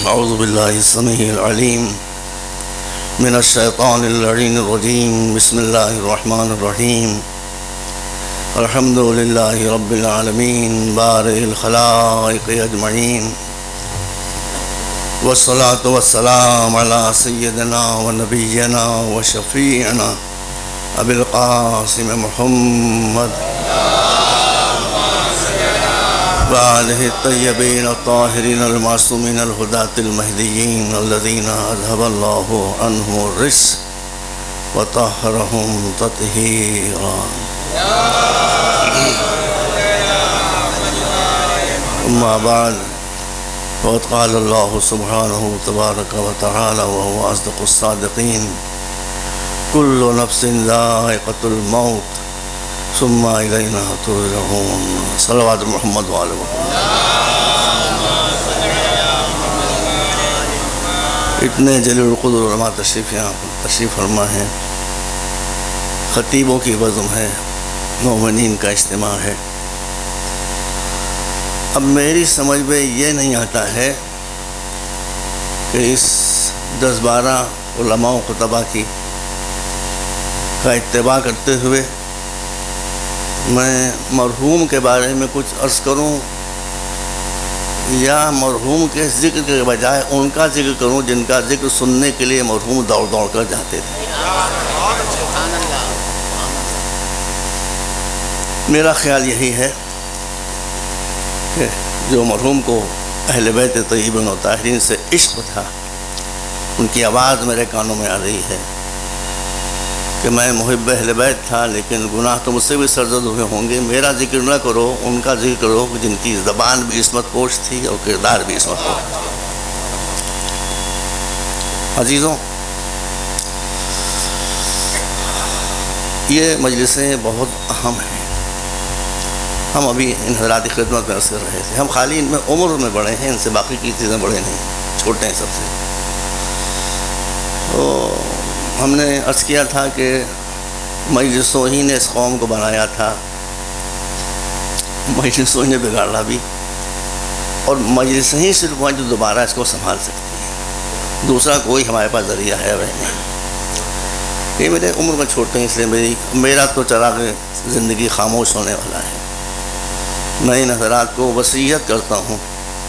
أعوذ بالله السميع العليم من الشيطان اللعين الرجيم. بسم الله الرحمن الرحيم. الحمد لله رب العالمين بارئ الخلائق أجمعين، والصلاة والسلام على سيدنا ونبينا وشفيعنا أبي القاسم محمد وآله الطيبين الطاهرين المعصومين الهداة المهديين الذين أذهب الله عنهم الرجس وطهرهم تطهيرا. أما بعد، وقد قال الله سبحانه تبارك وتعالى وهو أصدق الصادقين: كل نفس ذائقة الموت ثم إلينا ترجعون. صلوات محمد وآل محمد. اتنے جلیل القدر علماء تشریف فرما ہے، خطیبوں کی بزم ہے، مومنین کا اجتماع ہے. اب میری سمجھ میں یہ نہیں آتا ہے کہ اس 10-12 علماء و خطبہ کا اتباع کرتے ہوئے میں مرحوم کے بارے میں کچھ عرض کروں یا مرحوم کے ذکر کے بجائے ان کا ذکر کروں جن کا ذکر سننے کے لیے مرحوم دوڑ دوڑ کر جاتے تھے. میرا خیال یہی ہے کہ جو مرحوم کو اہل بیت طیبین و طاہرین سے عشق تھا، ان کی آواز میرے کانوں میں آ رہی ہے کہ میں محب اہل بیت تھا، لیکن گناہ تو مجھ سے بھی سرزد ہوئے ہوں گے. میرا ذکر نہ کرو، ان کا ذکر کرو جن کی زبان بھی عصمت پوش تھی اور کردار بھی عصمت پوش تھا. عزیزوں، یہ مجلسیں بہت اہم ہیں. ہم ابھی ان حضرات کی خدمت میں عرض کر رہے تھے، ہم خالی ان میں عمر میں بڑے ہیں، ان سے باقی کی چیزیں بڑے نہیں، چھوٹے ہیں سب سے. تو ہم نے عرض کیا تھا کہ مجلسوں ہی نے اس قوم کو بنایا تھا، مجلسوں ہی نے بگاڑا بھی، اور مجلسیں ہی صرف وہ جو دوبارہ اس کو سنبھال سکتی ہیں. دوسرا کوئی ہمارے پاس ذریعہ ہے وہ نہیں. یہ میرے عمر میں چھوٹے ہیں، اس لیے میرا تو چراغ زندگی خاموش ہونے والا ہے. میں ان حضرات کو وصیت کرتا ہوں،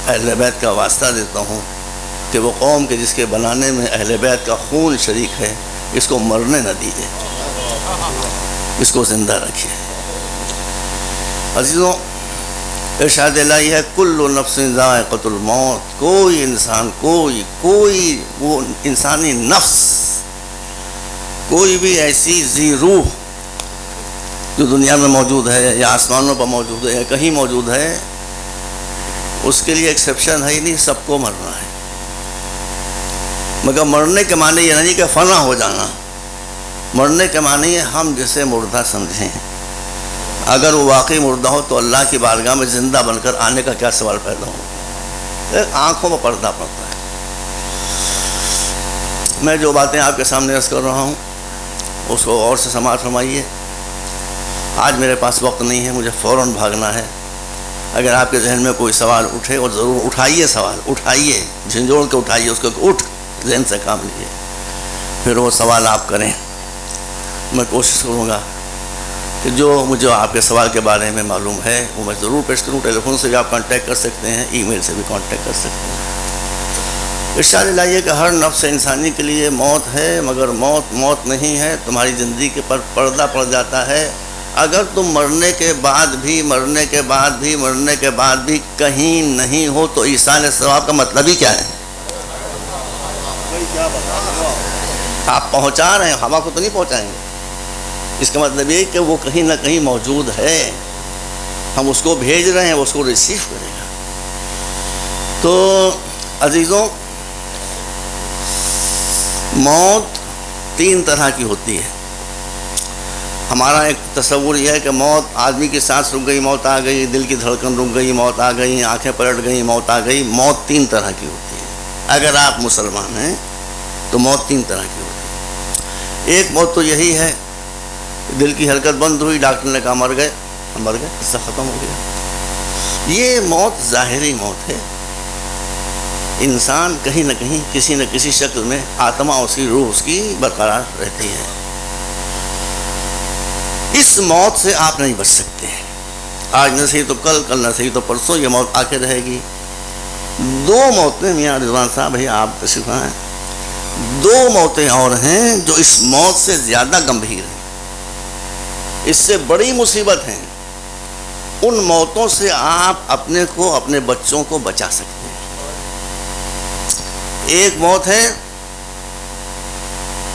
اہل بیت کا واسطہ دیتا ہوں کہ وہ قوم کے جس کے بنانے میں اہل بیت کا خون شریک ہے، اس کو مرنے نہ دیجیے، اس کو زندہ رکھیے. عزیزوں، ارشاد الہی ہے: کل نفس ذائقۃ الموت. کوئی انسان، کوئی وہ انسانی نفس، کوئی بھی ایسی ذی روح جو دنیا میں موجود ہے یا آسمانوں پر موجود ہے یا کہیں موجود ہے، اس کے لیے ایکسیپشن ہے ہی نہیں، سب کو مرنا ہے. مگر مرنے کے معنی یہ نہیں کہ فنا ہو جانا. مرنے کے معنی ہے ہم جسے مردہ سمجھیں. اگر وہ واقعی مردہ ہو تو اللہ کی بارگاہ میں زندہ بن کر آنے کا کیا سوال پیدا ہو. ایک آنکھوں میں پردہ پڑتا ہے. میں جو باتیں آپ کے سامنے عرض کر رہا ہوں اس کو غور سے سماعت فرمائیے. آج میرے پاس وقت نہیں ہے، مجھے فوراً بھاگنا ہے. اگر آپ کے ذہن میں کوئی سوال اٹھے، اور ضرور اٹھائیے، سوال اٹھائیے، جھنجھوڑ کے اٹھائیے اس کو، اٹھ ذہن سے کام لیجیے، پھر وہ سوال آپ کریں. میں کوشش کروں گا کہ جو مجھے آپ کے سوال کے بارے میں معلوم ہے وہ میں ضرور پیش کروں. ٹیلی فون سے بھی آپ کانٹیکٹ کر سکتے ہیں، ای میل سے بھی کانٹیکٹ کر سکتے ہیں. ارشاد الہی ہے کہ ہر نفس انسانی کے لیے موت ہے، مگر موت نہیں ہے. تمہاری زندگی کے پر پردہ پڑ جاتا ہے. اگر تم مرنے کے بعد بھی کہیں نہیں ہو تو ایصال ثواب کا مطلب ہی کیا ہے؟ آپ پہنچا رہے ہیں، ہوا کو تو نہیں پہنچائیں گے. اس کا مطلب یہ کہ وہ کہیں نہ کہیں موجود ہے، ہم اس کو بھیج رہے ہیں، وہ اس کو ریسیو کرے گا. تو عزیزوں، موت 3 طرح کی ہوتی ہے. ہمارا ایک تصور یہ ہے کہ موت، آدمی کی سانس رک گئی، موت آ گئی، دل کی دھڑکن رک گئی، موت آ گئی، آنکھیں پلٹ گئیں، موت آ گئی. موت 3 طرح کی ہوتی ہے. اگر آپ مسلمان ہیں تو موت 3 طرح کی ہوتی ہے. ایک موت تو یہی ہے، دل کی حرکت بند ہوئی، ڈاکٹر نے کہا مر گئے، قصہ ختم ہو گیا. یہ موت ظاہری موت ہے. انسان کہیں نہ کہیں کسی نہ کسی شکل میں آتما اس کی روح اس کی برقرار رہتی ہے. اس موت سے آپ نہیں بچ سکتے. آج نہ صحیح تو کل نہ صحیح تو پرسوں یہ موت آ کے رہے گی. دو موتیں میاں رضوان صاحب بھائی آپ تشریف ہیں، دو موتیں اور ہیں جو اس موت سے زیادہ گمبھیر ہیں، اس سے بڑی مصیبت ہیں. ان موتوں سے آپ اپنے کو اپنے بچوں کو بچا سکتے ہیں. ایک موت ہے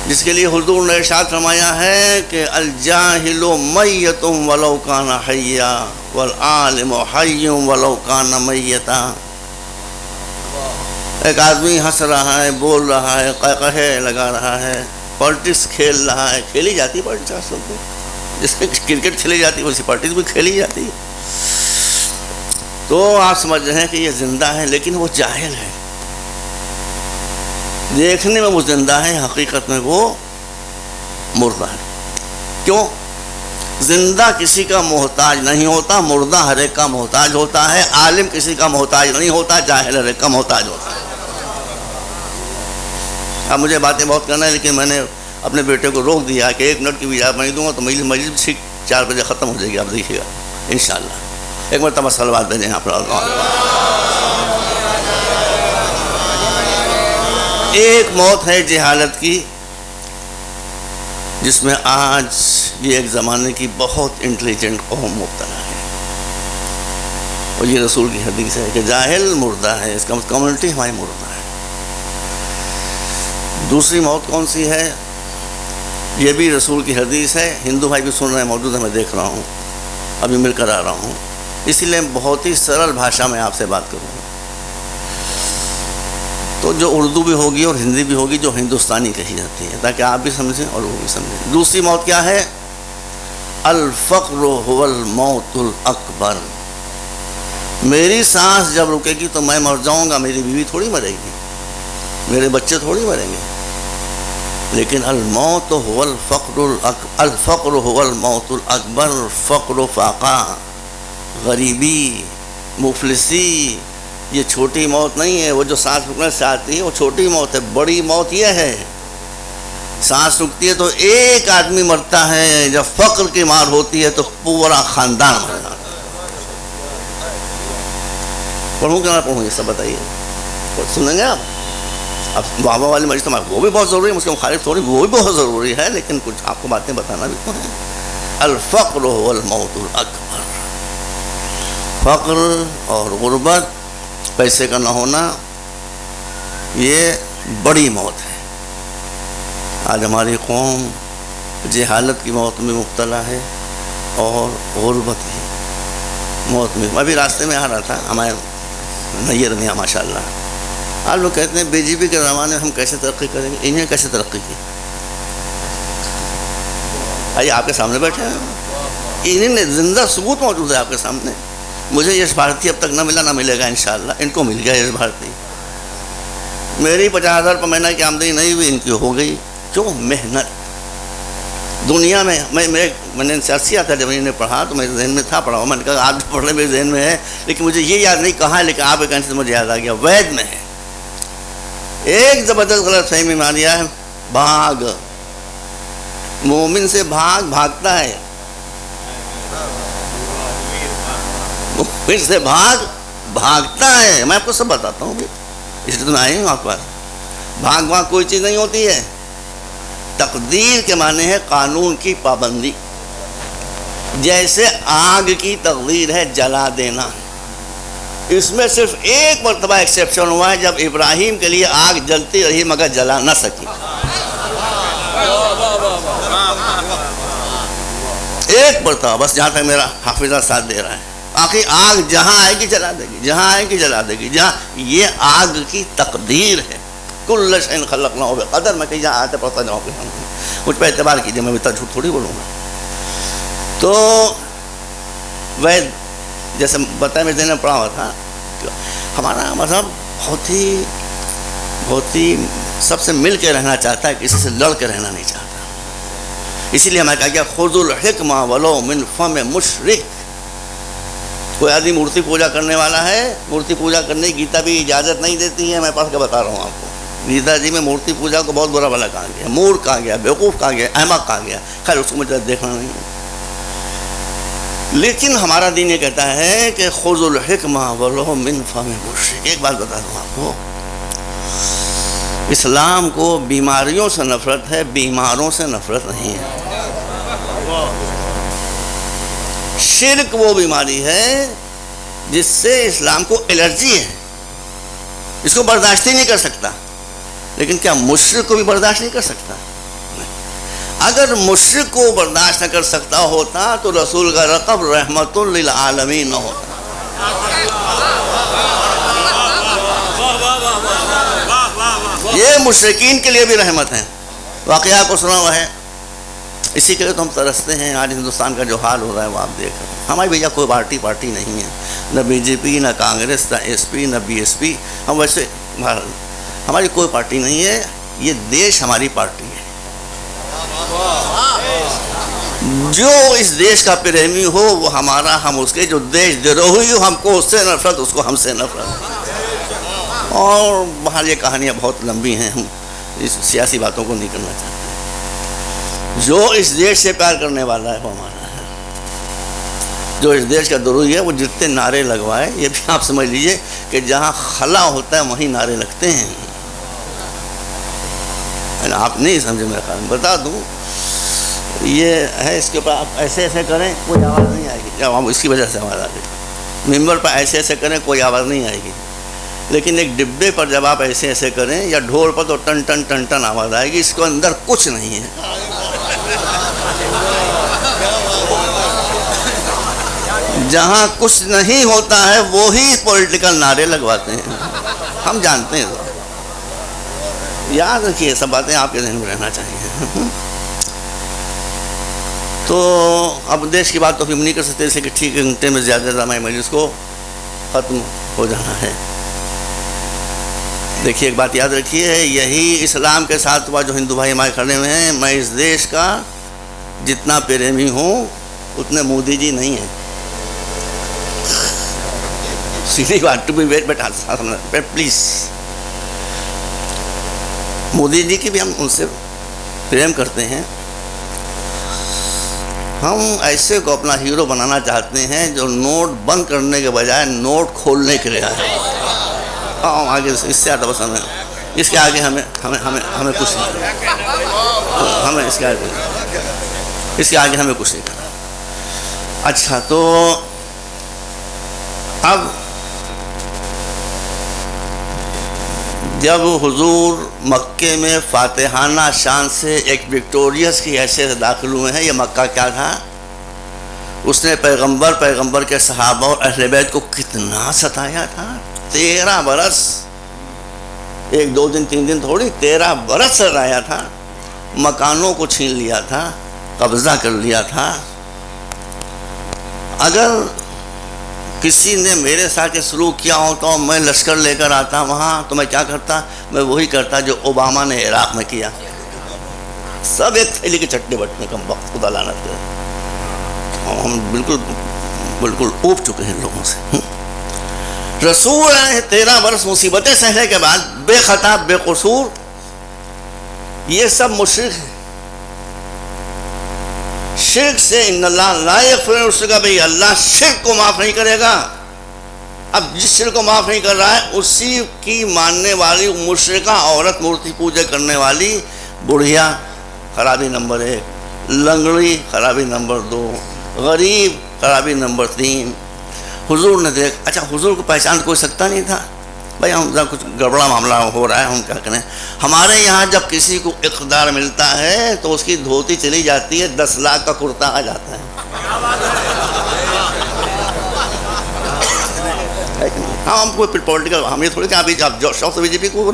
جس کے لیے حضور نے ارشاد فرمایا ہے کہ الجاہل میت ولو کان حیا والعالم حی ولو کان میتا. ایک آدمی ہنس رہا ہے، بول رہا ہے، قہقہے لگا رہا ہے، پالیٹکس کھیل رہا ہے. کھیلی جاتی ہے پالیٹکس، جس میں کرکٹ کھیلی جاتی ہے ویسی پالیٹکس بھی کھیلی جاتی ہے. تو آپ سمجھ رہے ہیں کہ یہ زندہ ہے، لیکن وہ جاہل ہے. دیکھنے میں وہ زندہ ہے، حقیقت میں وہ مردہ ہے. کیوں؟ زندہ کسی کا محتاج نہیں ہوتا، مردہ ہر ایک کا محتاج ہوتا ہے. عالم کسی کا محتاج نہیں ہوتا، جاہل ہر ایک کا محتاج ہوتا ہے. اب مجھے باتیں بہت کرنا ہے، لیکن میں نے اپنے بیٹے کو روک دیا کہ 1 منٹ کی بھی اجازت نہیں دوں گا تو مجلس ٹھیک 4 بجے ختم ہو جائے گی. آپ دیکھیے گا انشاءاللہ. ایک مرتبہ صلوات بھیجیں یہاں پر. ایک موت ہے جہالت کی، جس میں آج یہ ایک زمانے کی بہت انٹیلیجنٹ قوم مبتلا ہے، اور یہ رسول کی حدیث ہے کہ جاہل مردہ ہے، اس کا کمیونٹی ہماری مردہ ہے. دوسری موت کون سی ہے؟ یہ بھی رسول کی حدیث ہے. ہندو بھائی بھی سن رہے ہیں، موجود ہے، میں دیکھ رہا ہوں، ابھی مل کر آ رہا ہوں، اسی لیے بہت ہی سرل بھاشا میں آپ سے بات کروں گا. تو جو اردو بھی ہوگی اور ہندی بھی ہوگی، جو ہندوستانی کہی جاتی ہے، تاکہ آپ بھی سمجھیں اور وہ بھی سمجھیں. دوسری موت کیا ہے؟ الفقر هو الموت الاکبر. میری سانس جب رکے گی تو میں مر جاؤں گا، میری بیوی تھوڑی مرے گی، میرے بچے تھوڑی مریں گے. لیکن الموت هو الفقر هو الموت الاکبر. فقر و فاقہ، غریبی، مفلسی، یہ چھوٹی موت نہیں ہے. وہ جو سانس رکنے سے آتی ہے وہ چھوٹی موت ہے. بڑی موت یہ ہے، سانس رکتی ہے تو ایک آدمی مرتا ہے، جب فقر کی مار ہوتی ہے تو پورا خاندان مرتا ہے. پڑھوں کہ نہ پڑھوں یہ سب بتائیے، سنیں گے آپ؟ اب بابا والی مجلس تو وہ بھی بہت ضروری ہے، اس کے مخالف تھوڑی، وہ بھی بہت ضروری ہے، لیکن کچھ آپ کو باتیں بتانا بھی تو ہے. الفقر هو الموت الاکبر. فقر اور غربت، پیسے کا نہ ہونا، یہ بڑی موت ہے. آج ہماری قوم جہالت کی موت میں مبتلا ہے اور غربت کی موت میں. میں بھی راستے میں آ رہا تھا، ہمارے نیر میاں ماشاء اللہ، آپ لوگ کہتے ہیں بی جے پی کے زمانے میں ہم کیسے ترقی کریں گے. انہیں کیسے ترقی کی؟ آئیے آپ کے سامنے بیٹھے ہیں، انہیں نے زندہ ثبوت موجود ہے آپ کے سامنے. مجھے یش بھارتی اب تک نہ ملا، نہ ملے گا انشاءاللہ. ان کو مل گیا یش بھارتی. میری 50,000 روپے مہینہ کی آمدنی نہیں ہوئی، ان کی ہو گئی. کیوں؟ محنت. دنیا میں میں نے سیاسی آتا جب انہیں پڑھا تو میرے ذہن میں تھا پڑھا ہوا، میں نے کہا آپ پڑھ رہے میرے ذہن میں ہے، لیکن مجھے یہ یاد نہیں کہاں ہے، لیکن آپ کے کہنے سے مجھے یاد آ گیا. وید میں ہے ایک زبردست غلط فہمی مان لیا ہے، بھاگ. مومن سے بھاگتا ہے، مومن سے بھاگتا ہے. میں آپ کو سب بتاتا ہوں، اس لیے تو میں آئی ہوں آپ کے پاس. بھاگ کوئی چیز نہیں ہوتی ہے. تقدیر کے معنی ہے قانون کی پابندی. جیسے آگ کی تقدیر ہے جلا دینا، اس میں صرف ایک مرتبہ ایکسیپشن ہوا ہے جب ابراہیم کے لیے آگ جلتی رہی مگر جلا نہ سکی. ایک مرتبہ بس، جہاں تک میرا حافظہ ساتھ دے رہا ہے. باقی آگ جہاں آئے گی جلا دے گی، جہاں آئے گی جلا دے گی. جہاں یہ آگ کی تقدیر ہے. کل شیء خلقناہ بقدر. میں کہیں جہاں آتے پڑھتا جاؤں گا، مجھ پہ اعتبار کیجیے، میں اتنا جھوٹ تھوڑی بولوں گا. تو وید جیسے بتایا میرے ذہن میں پڑھا ہوا تھا، ہمارا مذہب بہت ہی سب سے مل کے رہنا چاہتا ہے، کسی سے لڑ کے رہنا نہیں چاہتا. اسی لیے ہمیں کہا گیا خذوا الحکمہ ولو من فم مشرک. کوئی آدمی مورتی پوجا کرنے والا ہے، مورتی پوجا کرنے کی گیتا بھی اجازت نہیں دیتی ہے، میں پڑھ کے بتا رہا ہوں آپ کو۔ گیتا جی میں مورتی پوجا کو بہت برا بھلا کہا گیا، مورخ کہا گیا، بیوقوف کہا گیا، احمق کہا گیا، خیر اس کو مجھے دیکھنا نہیں ہے۔ لیکن ہمارا دین یہ کہتا ہے کہ خذ الحکمہ ولو من فم مشرک۔ ایک بات بتا دوں آپ کو، اسلام کو بیماریوں سے نفرت ہے، بیماروں سے نفرت نہیں ہے۔ شرک وہ بیماری ہے جس سے اسلام کو الرجی ہے، اس کو برداشت ہی نہیں کر سکتا۔ لیکن کیا مشرک کو بھی برداشت نہیں کر سکتا؟ اگر مشرک کو برداشت نہ کر سکتا ہوتا تو رسول کا لقب رحمت للعالمین نہ ہوتا۔ یہ مشرکین کے لیے بھی رحمت ہے۔ واقعہ کو سنا ہوا ہے، اسی کے لیے تو ہم ترستے ہیں۔ آج ہندوستان کا جو حال ہو رہا ہے وہ آپ دیکھ رہے ہیں۔ ہماری بھیا کوئی پارٹی نہیں ہے، نہ بی جے پی، نہ کانگریس، نہ ایس پی، نہ بی ایس پی۔ ہم ویسے ہماری کوئی پارٹی نہیں ہے، یہ دیش ہماری پارٹی ہے۔ جو اس دیش کا پریمی ہو وہ ہمارا، ہم اس کے۔ جو دیش دروہی ہو، ہم کو اس سے نفرت، اس کو ہم سے نفرت۔ اور باہر یہ کہانیاں بہت لمبی ہیں، ہم اس سیاسی باتوں کو نہیں کرنا چاہتے۔ جو اس دیش سے پیار کرنے والا ہے وہ ہمارا ہے۔ جو اس دیش کا دروہی ہے وہ جتنے نعرے لگوائے، یہ بھی آپ سمجھ لیجئے کہ جہاں خلا ہوتا ہے وہیں نعرے لگتے ہیں۔ آپ نہیں سمجھے، میرا خیال بتا دوں، یہ ہے اس کے اوپر آپ ایسے ایسے کریں کوئی آواز نہیں آئے گی، جب اس کی وجہ سے آواز آ گئی۔ ممبر پر ایسے ایسے کریں کوئی آواز نہیں آئے گی، لیکن ایک ڈبے پر جب آپ ایسے ایسے کریں یا ڈھول پر تو ٹن ٹن ٹن ٹن آواز آئے گی۔ اس کے اندر کچھ نہیں ہے۔ جہاں کچھ نہیں ہوتا ہے وہی پولیٹیکل نعرے لگواتے ہیں، ہم جانتے ہیں۔ یاد رکھیے، سب باتیں آپ کے ذہن میں رہنا چاہیے۔ تو اب دیش کی بات تو ہم نہیں کر سکتے، اسے کہ ٹھیک گھنٹے میں زیادہ زمائی مجلس کو ختم ہو جانا ہے۔ دیکھیے ایک بات یاد رکھیے، یہی اسلام کے ساتھ ہوا جو ہندو بھائی ہمارے کھڑے ہوئے ہیں۔ میں اس دیش کا جتنا پریمی ہوں اتنے مودی جی نہیں ہیں۔ سیدھی بات، ٹو بی ویٹ بیٹ پلیز۔ مودی جی کی بھی ہم ان سے پریم کرتے ہیں۔ ہم ایسے کو اپنا ہیرو بنانا چاہتے ہیں جو نوٹ بند کرنے کے بجائے نوٹ کھولنے کے لیے آئے۔ آگے اس سے زیادہ پسند ہے، اس کے آگے ہمیں کچھ نہیں، ہمیں اس کے آگے ہمیں کچھ نہیں کرنا۔ اچھا، تو اب جب حضور مکے میں فاتحانہ شان سے ایک وکٹوریس کی حیثیت سے داخل ہوئے ہیں، یہ مکہ کیا تھا؟ اس نے پیغمبر کے صحابہ اور اہل بیت کو کتنا ستایا تھا۔ 13 برس، 1 2 دن 3 دن تھوڑی، 13 برس ستایا تھا۔ مکانوں کو چھین لیا تھا، قبضہ کر لیا تھا۔ اگر کسی نے میرے ساتھ سلوک کیا ہوتا اور میں لشکر لے کر آتا وہاں تو میں کیا کرتا؟ میں وہی کرتا جو اوباما نے عراق میں کیا۔ سب ایک تھیلی کے چٹنے بٹنے کا وقت، خدا لعنت کرے۔ ہم بالکل اوب چکے ہیں لوگوں سے۔ رسول ہیں 13 برس مصیبتیں سہنے کے بعد، بے خطا بے قصور، یہ سب مشرک ہیں۔ شرک سے ان اللہ لا یغفر الشرک بہ، اللہ شرک کو معاف نہیں کرے گا۔ اب جس شرک کو معاف نہیں کر رہا ہے اسی کی ماننے والی مشرکہ عورت، مورتی پوجا کرنے والی بڑھیا، خرابی نمبر 1، لنگڑی خرابی نمبر 2، غریب خرابی نمبر 3۔ حضور نے دیکھ، اچھا حضور کو پہچان کوئی سکتا نہیں تھا؟ بھائی ہم کچھ گڑبڑا معاملہ ہو رہا ہے، ہم کیا کریں؟ ہمارے یہاں جب کسی کو اقتدار ملتا ہے تو اس کی دھوتی چلی جاتی ہے، 10 لاکھ کا کرتا آ جاتا ہے۔ ہم کوئی پولیٹیکل، ہم یہ تھوڑی کہ ابھی آپ شوق سے بی جے پی کو،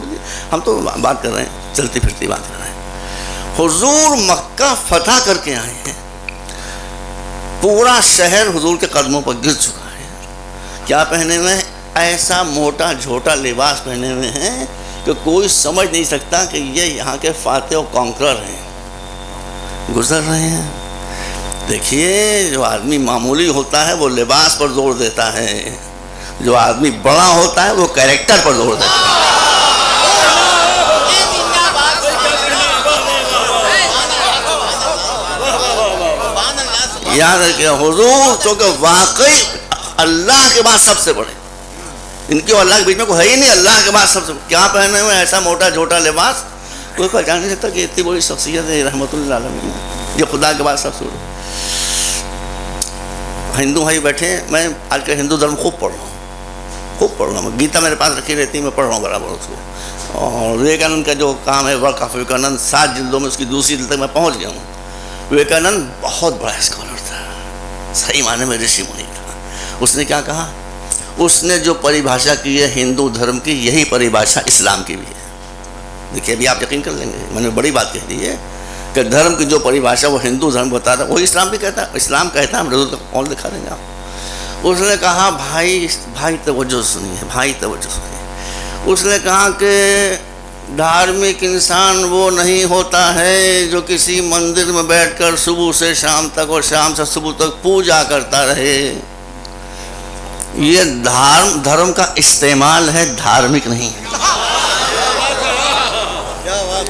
ہم تو بات کر رہے ہیں، چلتی پھرتی بات کر رہے ہیں۔ حضور مکہ فتح کر کے آئے ہیں، پورا شہر حضور کے قدموں پر گر چکا ہے۔ کیا پہنے ہوئے ہیں؟ ایسا موٹا جھوٹا لباس پہنے ہوئے ہیں کہ کوئی سمجھ نہیں سکتا کہ یہ یہاں کے فاتح و کانکرر ہیں۔ گزر رہے ہیں، دیکھیے جو آدمی معمولی ہوتا ہے وہ لباس پر زور دیتا ہے، جو آدمی بڑا ہوتا ہے وہ کیریکٹر پر زور دیتا ہے۔ یاد رکھیں حضور چونکہ واقعی اللہ کے بعد سب سے بڑے، ان کے اللہ کے بیچ میں کوئی ہے ہی نہیں، اللہ کے بعد سب سے کیا پہنے ہوئے ایسا موٹا جھوٹا لباس، کوئی پہچان نہیں سکتا کہ اتنی بڑی شخصیت ہے رحمت اللہ علیہ، یہ خدا کے بعد سب سے بڑے۔ ہندو بھائی بیٹھے ہیں، میں آج کل ہندو دھرم خوب پڑھ رہا ہوں، گیتا میرے پاس رکھی رہتی ہے، میں پڑھ رہا ہوں برابر اس کو، اور وویکانند کا جو کام ہے ورک آف وویکانند 7 جلدوں میں اس کی دوسری جلد تک میں پہنچ گیا ہوں۔ وویکانند بہت بڑا اسکالر تھا، صحیح معنی میں رشی منی تھا۔ اس نے کیا کہا؟ اس نے جو پریبھاشا کی ہے ہندو دھرم کی، یہی پریبھاشا اسلام کی بھی ہے۔ دیکھیے ابھی آپ یقین کر لیں گے، میں نے بڑی بات کہہ دی ہے کہ دھرم کی جو پریبھاشا وہ ہندو دھرم بتا رہا ہے وہی اسلام بھی کہتا ہے، اسلام کہتا ہے، ہم رضو کا قول دکھا دیں گے آپ۔ اس نے کہا بھائی توجہ سنیے، بھائی توجہ سنیے۔ اس نے کہا کہ دھارمک انسان وہ نہیں ہوتا ہے جو کسی مندر میں بیٹھ کر صبح سے شام تک اور شام سے صبح تک پوجا کرتا رہے، یہ دھرم کا استعمال ہے، دھارمک نہیں ہے۔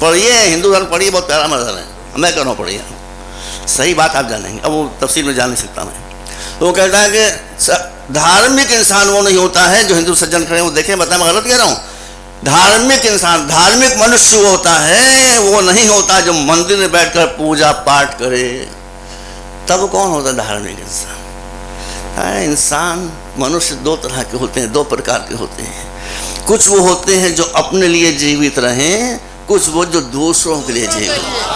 پڑھیے ہندو دھرم پڑھیے، بہت پیارا مذہب ہے، میں کہہ رہا ہوں پڑھیے، صحیح بات آپ جانیں گے، اب وہ تفصیل میں جان نہیں سکتا میں۔ تو وہ کہتا ہے کہ دھارمک انسان وہ نہیں ہوتا ہے جو ہندو سجن کھڑے ہیں وہ دیکھیں، بتائیں میں غلط کہہ رہا ہوں؟ دھارمک انسان، دھارمک منشیہ وہ ہوتا ہے، وہ نہیں ہوتا جو مندر میں بیٹھ کر پوجا پاٹ کرے۔ تب کون ہوتا ہے دھارمک انسان؟ انسان منشیہ 2 طرح کے ہوتے ہیں، 2 پرکار کے ہوتے ہیں۔ کچھ وہ ہوتے ہیں جو اپنے لیے جیوت رہیں، کچھ وہ جو دوسروں کے لیے جیوت رہیں۔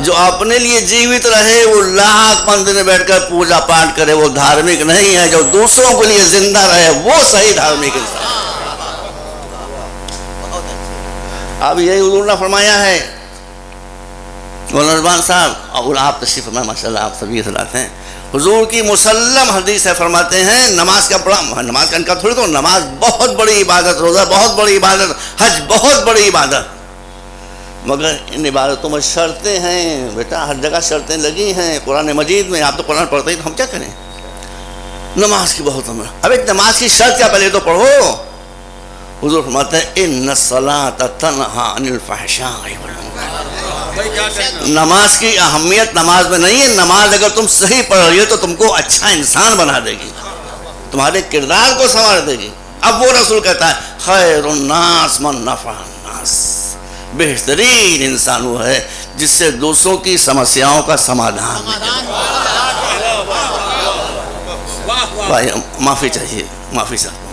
جو اپنے لیے جیوت رہے وہ لاکھ مندر میں بیٹھ کر پوجا پاٹ کرے، وہ دھارمک نہیں ہے۔ جو دوسروں کے لیے زندہ رہے وہ صحیح دھارمک انسان۔ اب یہی حضور نے فرمایا ہے، مولانا رضوان صاحب اور آپ تشریف فرمائیں، ماشاءاللہ آپ سبھی صلاحات ہیں۔ حضور کی مسلم حدیث ہے، فرماتے ہیں نماز کا بڑا، نماز کا انکار تھوڑی تو، نماز بہت بڑی عبادت، روزہ بہت بڑی عبادت، حج بہت بڑی عبادت، مگر ان عبادتوں میں شرطیں ہیں بیٹا، ہر جگہ شرطیں لگی ہیں قرآن مجید میں۔ آپ تو قرآن پڑھتے ہیں تو ہم کیا کریں؟ نماز کی بہت عمر، اب ایک نماز کی شرط کیا پہلے تو پڑھو۔ حضور فرماتے ہیں ان الصلاۃ تنہی عن الفحشاء والمنکر۔ نماز کی اہمیت نماز میں نہیں ہے، نماز اگر تم صحیح پڑھ رہی ہو تو تم کو اچھا انسان بنا دے گی، تمہارے کردار کو سنوار دے گی۔ اب وہ رسول کہتا ہے خیر الناس من نفع الناس، بہترین انسان وہ ہے جس سے دوسروں کی سمسیاؤں کا سمادھان نکلے۔ بھائی معافی چاہیے، معافی چاہتا ہوں۔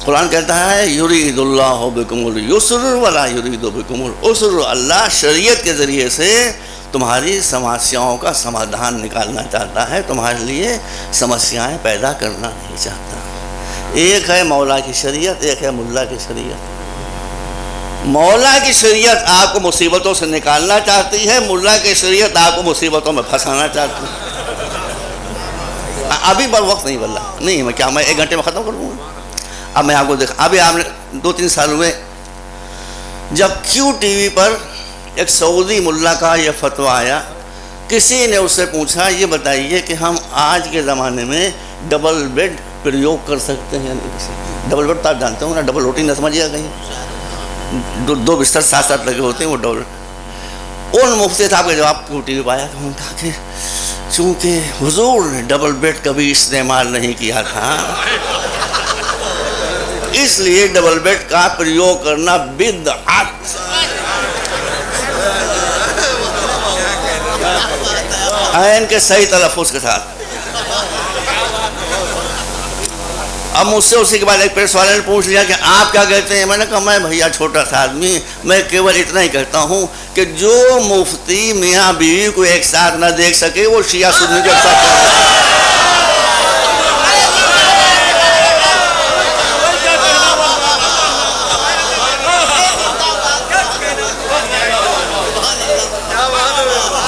قرآن کہتا ہے یرید اللہ بکم الیسر ولا یرید بکم العسر، اللہ شریعت کے ذریعے سے تمہاری سمسیاؤں کا سمادھان نکالنا چاہتا ہے، تمہارے لیے سمسیائیں پیدا کرنا نہیں چاہتا۔ ایک ہے مولا کی شریعت، ایک ہے ملا کی شریعت۔ مولا کی شریعت آپ کو مصیبتوں سے نکالنا چاہتی ہے، ملا کی شریعت آپ کو مصیبتوں میں پھنسانا چاہتی ہے۔ ابھی بر وقت نہیں بلّہ نہیں، میں کیا میں 1 گھنٹے میں ختم کر دوں گا؟ اب میں آپ کو دیکھا، ابھی آپ نے 2-3 سال ہوئے جب کیو ٹی وی پر ایک سعودی ملا کا یہ فتویٰ آیا، کسی نے اس سے پوچھا یہ بتائیے کہ ہم آج کے زمانے میں ڈبل بیڈ پریوگ کر سکتے ہیں؟ ڈبل بیڈ تو آپ جانتے ہوں نا، ڈبل روٹی نہ سمجھیے کہیں، 2 بستر ساتھ لگے ہوتے ہیں وہ ڈبل۔ ان مفتی صاحب کا جواب کیو ٹی وی پایا کہ انہوں نے کہا کہ چونکہ حضور نے ڈبل بیڈ کبھی استعمال نہیں کیا تھا اس لیے ڈبل بیڈ کا پریوگ کرنا بدعت۔ عین کے صحیح تلفظ کے ساتھ۔ اب مجھ سے اسی کے بعد ایک پریس والے نے پوچھ لیا کہ آپ کیا کہتے ہیں؟ میں نے کہا میں بھیا چھوٹا سا آدمی، میں کیول اتنا ہی کہتا ہوں کہ جو مفتی میاں بیوی کو ایک ساتھ نہ دیکھ سکے وہ شیعہ سنی کے ساتھ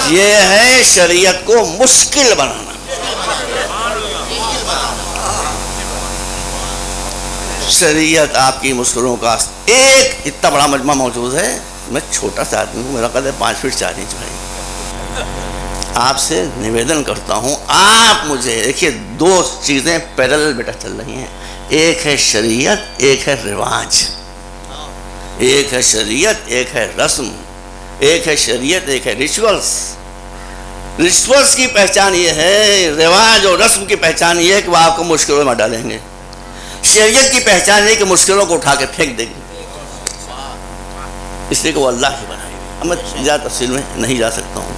یہ ہے شریعت کو مشکل بنانا۔ شریعت آپ کی مشکلوں کا ایک اتنا بڑا مجمع موجود ہے، میں چھوٹا سا آدمی ہوں، میرا قد ہے 5 فٹ 4 انچ بھائی، آپ سے نویدن کرتا ہوں، آپ مجھے دیکھیے 2 چیزیں پیرلل بیٹا چل رہی ہیں، ایک ہے شریعت، ایک ہے رواج، ایک ہے شریعت، ایک ہے رسم، ایک ہے شریعت، ایک ہے ریچولز۔ ریچولز کی پہچان یہ ہے، رواج اور رسم کی پہچان یہ ہے کہ وہ آپ کو مشکلوں میں ڈالیں گے۔ شریعت کی پہچان یہ کہ مشکلوں کو اٹھا کے پھینک دے گی، اس لیے کہ وہ اللہ ہی بنائے گی۔ اب میں زیادہ تفصیل میں نہیں جا سکتا ہوں۔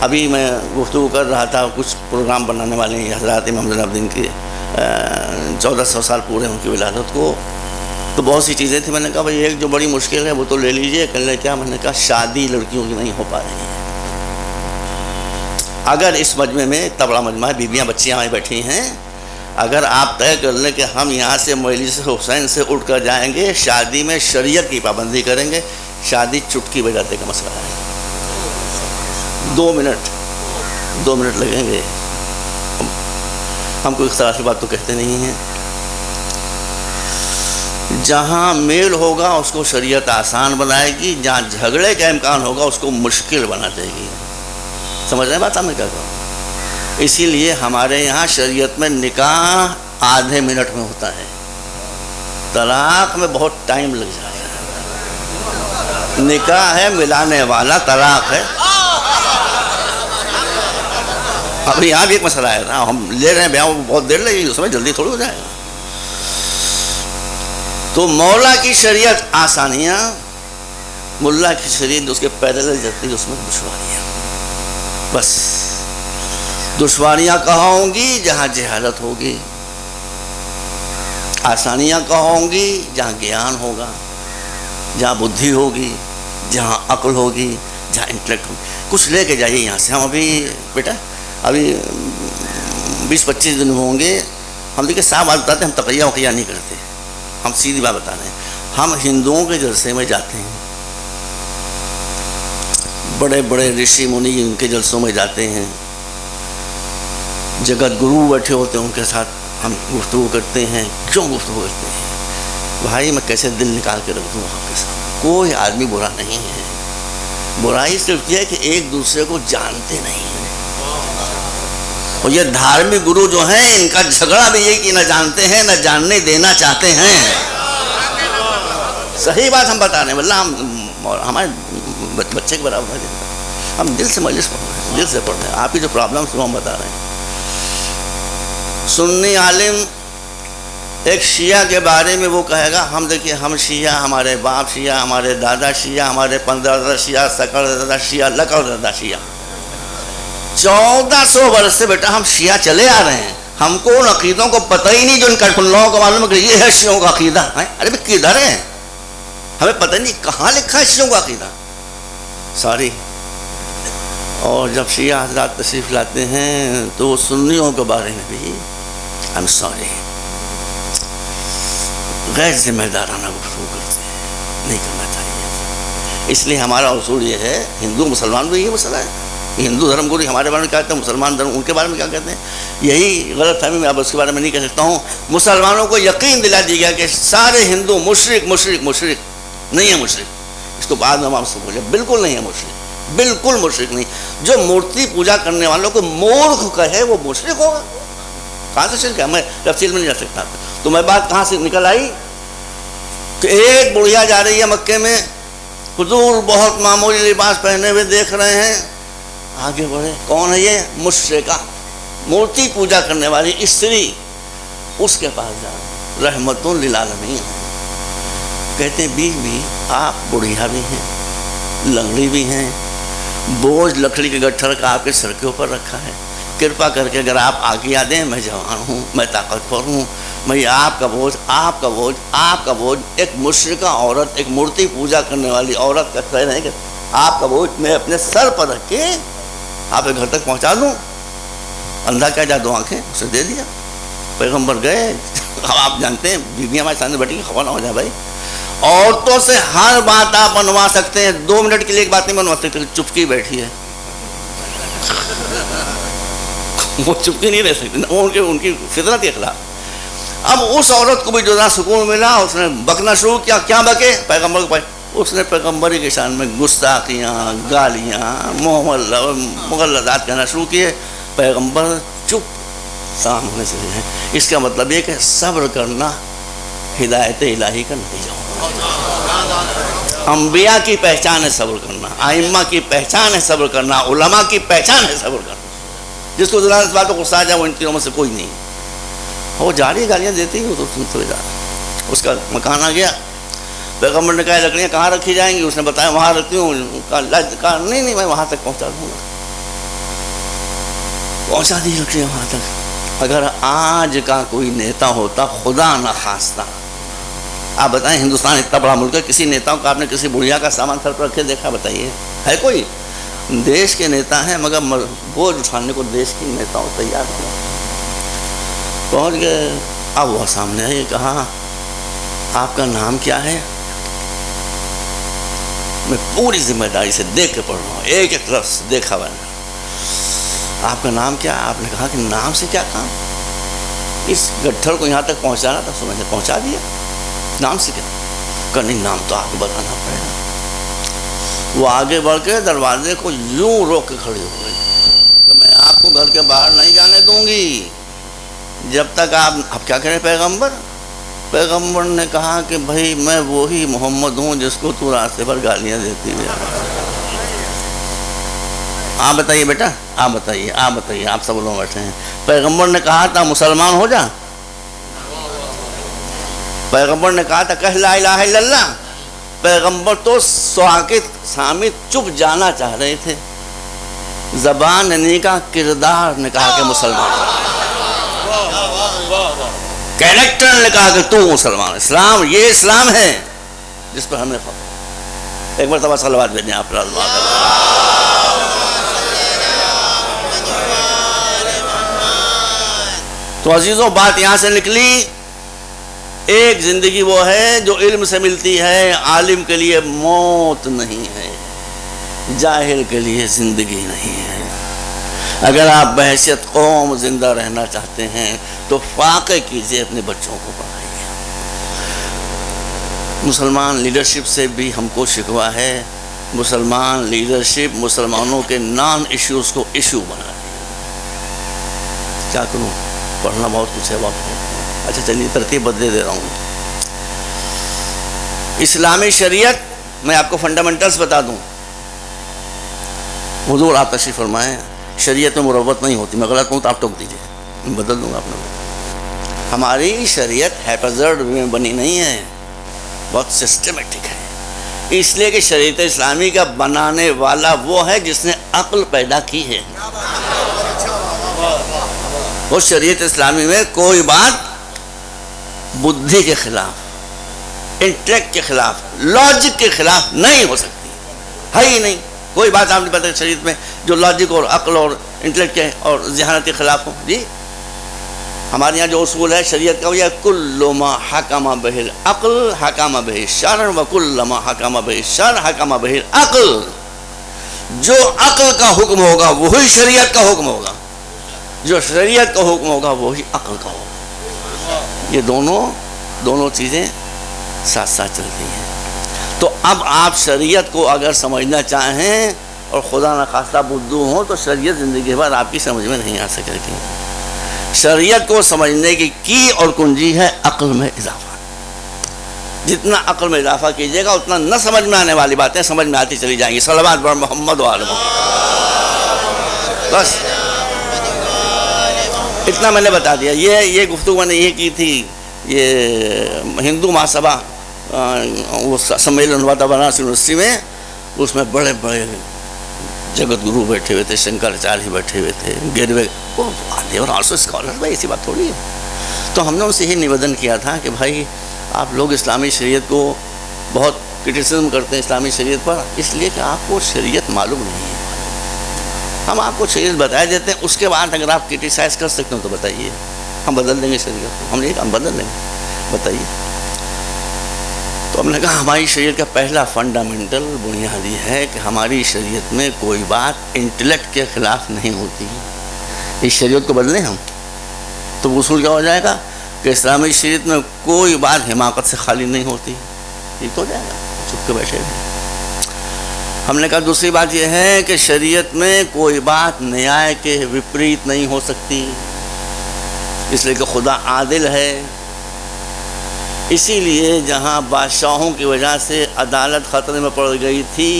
ابھی میں گفتگو کر رہا تھا، کچھ پروگرام بنانے والے ہیں حضرات امام زین العابدین کے 1400 سال پورے ان کی ولادت کو، تو بہت سی چیزیں تھیں۔ میں نے کہا بھائی ایک جو بڑی مشکل ہے وہ تو لے لیجئے، کہنے لگے کیا؟ میں نے کہا شادی لڑکیوں کی نہیں ہو پا رہی ہے۔ اگر اس مجمع میں اتنا بڑا مجمع ہے، بیویاں بچیاں آئیں بیٹھی ہیں، اگر آپ طے کر لیں کہ ہم یہاں سے مجلس حسین سے اٹھ کر جائیں گے، شادی میں شریعت کی پابندی کریں گے، شادی چٹکی بجاتے کا مسئلہ ہے۔ 2 منٹ لگیں گے۔ ہم کوئی اختلافی بات تو کہتے نہیں ہیں۔ جہاں میل ہوگا اس کو شریعت آسان بنائے گی، جہاں جھگڑے کا امکان ہوگا اس کو مشکل بنا دے گی۔ سمجھ رہے بات؟ ہمیں کیا کہوں؟ اسی لیے ہمارے یہاں شریعت میں نکاح آدھے منٹ میں ہوتا ہے، طلاق میں بہت ٹائم لگ جاتا ہے۔ نکاح ہے ملانے والا، طلاق ہے۔ اب یہاں بھی ایک مسئلہ ہے نا، ہم لے رہے ہیں بیاہ، بہت دیر لگے گی، اس میں جلدی تھوڑی ہو جائے گا۔ تو مولا کی شریعت آسانیاں، ملا کی شریعت اس کے پیدل جاتی، اس میں دشواریاں۔ بس دشواریاں کہاں ہوں گی؟ جہاں جہالت ہوگی۔ آسانیاں کہاں ہوں گی؟ جہاں گیان ہوگا، جہاں بدھی ہوگی، جہاں عقل ہوگی، جہاں انٹلیکٹ ہوگی۔ کچھ لے کے جائیے یہاں سے۔ ہم ابھی بیٹا 20-25 دن ہوں گے، ہم دیکھیں صاحب بات بتاتے ہیں، ہم تقیہ وقیہ نہیں کرتے، ہم سیدھی بات بتا رہے ہیں۔ ہم ہندوؤں کے جلسے میں جاتے ہیں، بڑے بڑے رشی منی ان کے جلسوں میں جاتے ہیں، جگت گرو بیٹھے ہوتے ہیں، ان کے ساتھ ہم گفتگو کرتے ہیں۔ کیوں گفتگو کرتے ہیں بھائی؟ میں کیسے دل نکال کے رکھ دوں آپ کے ساتھ؟ کوئی آدمی برا نہیں ہے، برائی صرف یہ ہے کہ ایک دوسرے کو جانتے نہیں ہیں۔ اور یہ دھارمک گرو جو ہیں، ان کا جھگڑا بھی یہ کہ نہ جانتے ہیں نہ جاننے دینا چاہتے ہیں۔ صحیح بات ہم بتا رہے ہیں، واللہ ہمارے بچے کے برابر ہے، ہم دل سے مجلس پڑھ رہے ہیں، دل سے پڑھ رہے ہیں۔ آپ کی جو پرابلمس وہ ہم بتا رہے ہیں۔ سنی عالم ایک شیعہ کے بارے میں وہ کہے گا، ہم دیکھیے ہم شیعہ، ہمارے باپ شیعہ، ہمارے دادا شیعہ، ہمارے 15 دادا شیعہ، سکڑ دادا شیعہ، لکڑ دادا شیعہ، 1400 برس سے بیٹا ہم شیعہ چلے آ رہے ہیں۔ ہم کو ان عقیدوں کو پتہ ہی نہیں جو ان کٹھنوں کو معلوم ہے کہ یہ ہے شیعوں کا عقیدہ۔ ارے بھائی کدھر ہے؟ ہمیں پتہ نہیں کہاں لکھا ہے شیعوں کا عقیدہ، ساری۔ اور جب شیعہ حضرات تشریف لاتے ہیں تو سنیوں کے بارے میں بھی I'm sorry غیر ذمہ دارانہ گفتگو کرتے ہیں، نہیں کرنا چاہیے۔ اس لیے ہمارا اصول یہ ہے، ہندو مسلمان بھی یہ مسئلہ ہے، ہندو دھرم گرو ہمارے بارے میں کیا کہتے ہیں، مسلمان دھرم ان کے بارے میں کیا کہتے ہیں، یہی غلط فہمی میں اب اس کے بارے میں نہیں کہہ سکتا ہوں۔ مسلمانوں کو یقین دلا دیا گیا کہ سارے ہندو مشرک نہیں ہے، مشرک اس کو بعد میں آپ سے بولے، بالکل نہیں ہے مشرک، بالکل مشرک نہیں۔ جو مورتی پوجا کرنے والوں کو مورخ کہے وہ مشرک ہوگا؟ کہاں سے شرک ہے؟ میں تفصیل میں نہیں جا سکتا۔ تو میں بات کہاں سے نکل آئی کہ ایک بڑھیا جا رہی ہے مکے میں، حضور بہت معمولی لباس پہنے ہوئے دیکھ رہے ہیں، آگے بڑھے، کون ہے یہ؟ مشرکہ، مورتی پوجا کرنے والی استری، اس کے پاس جا رحمت للعالمین، کہتے ہیں بیوی بھی آپ بڑھیا بھی ہیں، لنگڑی بھی ہیں، بوجھ لکڑی کے گٹھر کا آپ کے سر کے اوپر رکھا ہے، کرپا کر کے اگر آپ آگے آ دیں، میں جوان ہوں، میں طاقتور ہوں، میں آپ کا بوجھ ایک مشرکہ عورت، ایک مورتی پوجا کرنے والی عورت کا خیر ہے کہ آپ کا بوجھ میں اپنے سر پر رکھ کے آپ کے گھر تک پہنچا دوں۔ اندھا کیا جادو آنکھیں، اسے دے دیا، پیغمبر گئے۔ اب آپ جانتے ہیں بیویاں ہمارے سامنے بیٹھی خبر نہ ہو جائے بھائی، عورتوں سے ہر بات آپ بنوا سکتے ہیں، 2 منٹ کے لیے ایک بات نہیں بنوا سکتے، چپکی بیٹھی ہے، وہ چپکی نہیں رہ سکتی، وہ ان کی فطرت کے خلاف۔ اب اس عورت کو بھی جو سکون ملا، اس نے بکنا شروع کیا، کیا بکے؟ پیغمبر کو اس نے پیغمبری کے شان میں گستاخیاں، گالیاں، مغلظات کہنا شروع کیے. پیغمبر چپ سامنے سے ہیں. اس کا مطلب یہ کہ صبر کرنا ہدایت الہی کا نتیجہ ہوگا. انبیاء کی پہچان ہے صبر کرنا، ائمہ کی پہچان ہے صبر کرنا، علماء کی پہچان ہے صبر کرنا. جس کو ذرا اس بات کو غصہ آ جائے وہ ان تینوں میں سے کوئی نہیں. وہ جاری گالیاں دیتی ہیں، وہ تو جا اس کا مکان آ گیا. پیغمبر نے کہا لکڑیاں کہاں رکھی جائیں گی؟ اس نے بتایا وہاں رکھتی ہوں. کہا نہیں میں وہاں تک پہنچا دوں گا. پہنچا دی لکڑیاں وہاں تک. اگر آج کا کوئی نیتا ہوتا، خدا نہ خواستہ، آپ بتائیں ہندوستان اتنا بڑا ملک ہے، کسی نیتا کو آپ نے کسی بڑھیا کا سامان سر پر رکھے دیکھا؟ بتائیے ہے کوئی؟ دیش کے نیتا ہیں مگر بوجھ اٹھانے کو دیش کی نیتاؤں تیار ہوا. پہنچ گئے. اب وہ سامنے آئے، کہا آپ کا نام کیا ہے؟ میں پوری ذمہ داری سے دیکھ کے پڑھ رہا ہوں، ایک ایک لفظ دیکھا میں نے. آپ کا نام کیا؟ آپ نے کہا کہ نام سے کیا کام؟ اس گٹھڑ کو یہاں تک پہنچانا تھا، سمجھے پہنچا دیا. نام سے کیا؟ کہ نہیں نام تو آپ کو بتانا پڑے گا. وہ آگے بڑھ کے دروازے کو یوں روک کے کھڑی ہو گئی کہ میں آپ کو گھر کے باہر نہیں جانے دوں گی جب تک آپ کیا کریں پیغمبر؟ پیغمبر نے کہا کہ بھائی میں وہی محمد ہوں جس کو تو راستے پر گالیاں دیتی ہے. آپ بتائیے بیٹا، آپ بتائیے، آپ بتائیے، آپ سب لوگ بیٹھے ہیں. پیغمبر نے کہا تھا مسلمان ہو جا. پیغمبر نے کہا تھا کہ لا الہ الا اللہ. پیغمبر تو ساکت صامت چپ جانا چاہ رہے تھے. زبان نہیں کا کردار نے کہا کہ مسلمان. کیریکٹر نے کہا کہ تو مسلمان. اسلام یہ اسلام ہے جس پر ہم نے فخر. ایک مرتبہ صلوات بھیجیں آپ پر. تو عزیزوں بات یہاں سے نکلی، ایک زندگی وہ ہے جو علم سے ملتی ہے. عالم کے لیے موت نہیں ہے، جاہل کے لیے زندگی نہیں ہے. اگر آپ بحیثیت قوم زندہ رہنا چاہتے ہیں تو فاقے کیجئے، اپنے بچوں کو پڑھائیے. مسلمان لیڈرشپ سے بھی ہم کو شکوہ ہے. مسلمان لیڈرشپ مسلمانوں کے نان ایشوز کو ایشو بنا رہی ہے. کیا کروں؟ پڑھنا بہت کچھ ہے وقت. اچھا چلیے ترتیب بدلے دے رہا ہوں. اسلامی شریعت میں آپ کو فنڈامنٹلز بتا دوں. حضور آپ تشریف فرمائیں، شریعت میں مروت نہیں ہوتی. میں غلط ہوں تو آپ ٹوک دیجیے، میں بدل دوں گا اپنا. ہماری شریعت ہیپزرڈ میں بنی نہیں ہے، بہت سسٹمیٹک ہے. اس لیے کہ شریعت اسلامی کا بنانے والا وہ ہے جس نے عقل پیدا کی ہے. وہ شریعت اسلامی میں کوئی بات بدھی کے خلاف، انٹلیکٹ کے خلاف، لاجک کے خلاف نہیں ہو سکتی. ہے ہی نہیں کوئی بات آپ نے پتہ شریعت میں جو لاجک اور عقل اور انٹلیکٹ کے اور ذہانت کے خلاف ہو. جی ہمارے یہاں جو اصول ہے شریعت کا وہ یہ کل ما حکم بہ العقل حکم بہ الشرع وکل ما حکم بہ الشرع حکم بہ العقل. جو عقل کا حکم ہوگا وہی شریعت کا حکم ہوگا، جو شریعت کا حکم ہوگا وہی عقل کا ہوگا. یہ دونوں چیزیں ساتھ ساتھ چل رہی ہیں. تو اب آپ شریعت کو اگر سمجھنا چاہیں اور خدا نخواستہ بدھو ہوں تو شریعت زندگی بھر آپ کی سمجھ میں نہیں آ سکے گی. شریعت کو سمجھنے کی اور کنجی ہے عقل میں اضافہ. جتنا عقل میں اضافہ کیجیے گا اتنا نہ سمجھ میں آنے والی باتیں سمجھ میں آتی چلی جائیں گی. صلوات بر محمد و آل محمد. بس اتنا میں نے بتا دیا. یہ گفتگو میں نے یہ کی تھی. یہ ہندو مہاسبھا وہ سمیلن ہوا تھا بنارس یونیورسٹی میں. اس میں بڑے بڑے جگت گرو بیٹھے ہوئے تھے، شنکراچاریہ بیٹھے ہوئے تھے، گیروے اور آلسو اسکالر. بھائی ایسی بات تھوڑی ہے. تو ہم نے ان سے یہ نویدن کیا تھا کہ بھائی آپ لوگ اسلامی شریعت کو بہت کرٹیسزم کرتے ہیں اسلامی شریعت پر، اس لیے کہ آپ کو شریعت معلوم نہیں ہے. ہم آپ کو شریعت بتا دیتے ہیں، اس کے بعد اگر آپ کرٹیسائز کر سکتے ہو تو بتائیے، ہم بدل دیں گے شریعت کو. ہم نے کہا ہم بدل دیں گے، بتائیے. تو ہم نے کہا ہماری شریعت کا پہلا فنڈامنٹل بنیادی ہے کہ ہماری شریعت میں کوئی بات انٹلیکٹ کے خلاف نہیں ہوتی. اس شریعت کو بدلیں ہم تو اصول کیا ہو جائے گا کہ اسلامی شریعت میں کوئی بات حماقت سے خالی نہیں ہوتی. یہ تو ہو جائے گا. چھپ کے بیٹھے ہوئے. ہم نے کہا دوسری بات یہ ہے کہ شریعت میں کوئی بات نیائے کے وپریت نہیں ہو سکتی، اس لیے کہ خدا عادل ہے. اسی لیے جہاں بادشاہوں کی وجہ سے عدالت خطرے میں پڑ گئی تھی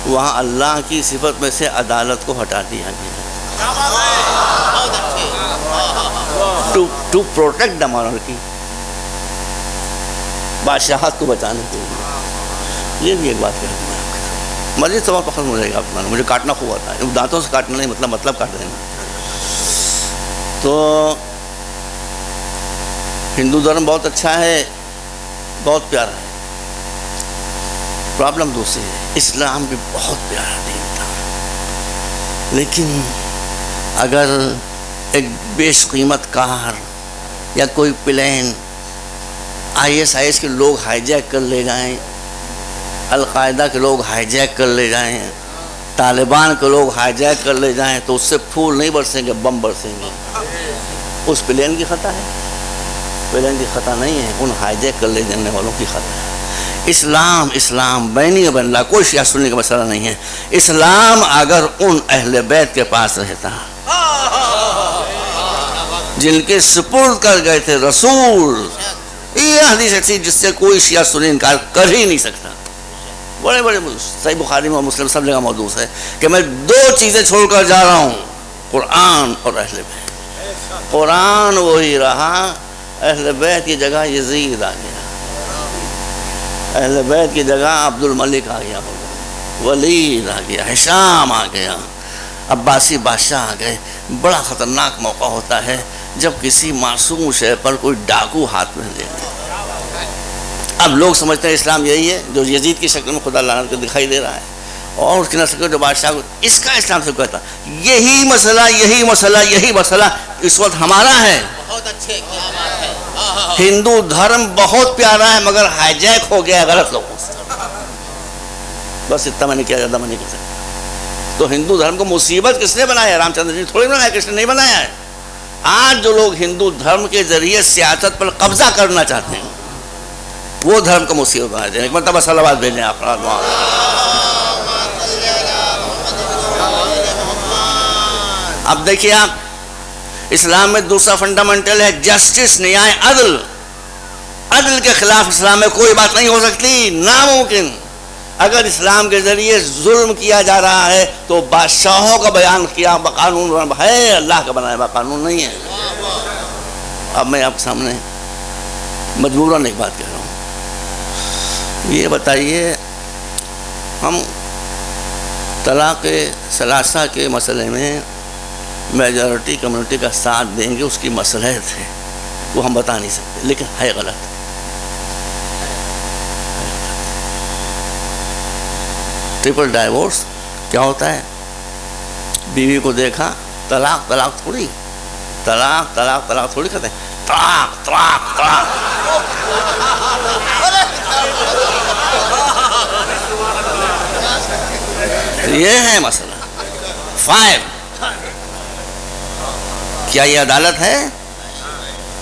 وہاں اللہ کی صفت میں سے عدالت کو ہٹا دیا گیا ٹو پروٹیکٹ دا مونارکی، بادشاہت کو بچانے کے لیے. یہ بھی ایک بات کہہ رہا ہوں، مزید سوال پسند ہو جائے گا آپ، مجھے کاٹنا خوب آتا ہے، دانتوں سے کاٹنا نہیں، مطلب کاٹ دینا. تو ہندو دھرم بہت اچھا ہے، بہت پیارا ہے. پرابلم دوسری ہے، اسلام بھی بہت پیارا دین تھا، لیکن اگر ایک بیش قیمت کار یا کوئی پلین IS کے لوگ ہائی جیک کر لے جائیں، القاعدہ کے لوگ ہائی جیک کر لے جائیں، طالبان کے لوگ ہائی جیک کر لے جائیں، تو اس سے پھول نہیں برسیں گے، بم برسیں گے. اس پلین کی خطا ہے؟ پلین کی خطا نہیں ہے، ان ہائی جیک کر لے جانے والوں کی خطا ہے. اسلام بینی و بین اللہ کوئی شیعہ سننے کا مسئلہ نہیں ہے. اسلام اگر ان اہل بیت کے پاس رہتا جن کے سپرد کر گئے تھے رسول، یہ حدیث ایسی جس سے کوئی شیعہ سنی انکار کر ہی نہیں سکتا. بڑے بڑے صحیح بخاری میں مسلم سب جگہ موجود ہے کہ میں 2 چیزیں چھوڑ کر جا رہا ہوں، قرآن اور اہل بیت. قرآن وہی رہا، اہل بیت کی جگہ یزید آ گیا، اہل بیت کی جگہ عبد الملک آ گیا، ولید آ گیا، ہشام آ گیا، عباسی بادشاہ آ گئے. بڑا خطرناک موقع ہوتا ہے جب کسی معصوم شے پر کوئی ڈاکو ہاتھ میں لے لے. اب لوگ سمجھتے ہیں اسلام یہی ہے جو یزید کی شکل میں خدا لعنت کو دکھائی دے رہا ہے، اور اس کی نسل کے جو بادشاہ اس کا اسلام سے کہتا یہی مسئلہ اس وقت ہمارا ہے. بہت اچھے، کیا بات ہے. ہندو دھرم بہت پیارا ہے مگر ہائی جیک ہو گیا غلط لوگوں سے. بس اتنا میں نے کیا، زیادہ میں نہیں کر سکتا. تو ہندو دھرم کو مصیبت کس نے بنایا ہے؟ رام چندر جی تھوڑی بنایا، کس نے نہیں بنایا ہے. آج جو لوگ ہندو دھرم کے ذریعے سیاست پر قبضہ کرنا چاہتے ہیں وہ دھرم کو مصیبت بنا دیں. ایک مرتبہ صلوات بھیجیں آپ. اب دیکھیے آپ، اسلام میں دوسرا فنڈامنٹل ہے جسٹس، نیائے، عدل. عدل کے خلاف اسلام میں کوئی بات نہیں ہو سکتی، ناممکن. اگر اسلام کے ذریعے ظلم کیا جا رہا ہے تو بادشاہوں کا بیان کیا قانون ہے، اللہ کا بنایا ہوا قانون نہیں ہے. اب میں آپ کے سامنے مجبوراً ایک بات کہہ رہا ہوں، یہ بتائیے ہم طلاق ثلاثہ کے مسئلے میں میجورٹی کمیونٹی کا ساتھ دیں گے، اس کی مصلحت ہے وہ ہم بتا نہیں سکتے، لیکن ہے غلط. ٹرپل ڈائیورس کیا ہوتا ہے؟ بیوی کو دیکھا، طلاق تھوڑی، طلاق تھوڑی کہتے ہیں، طلاق. یہ ہے مسئلہ. 5 کیا یہ عدالت ہے؟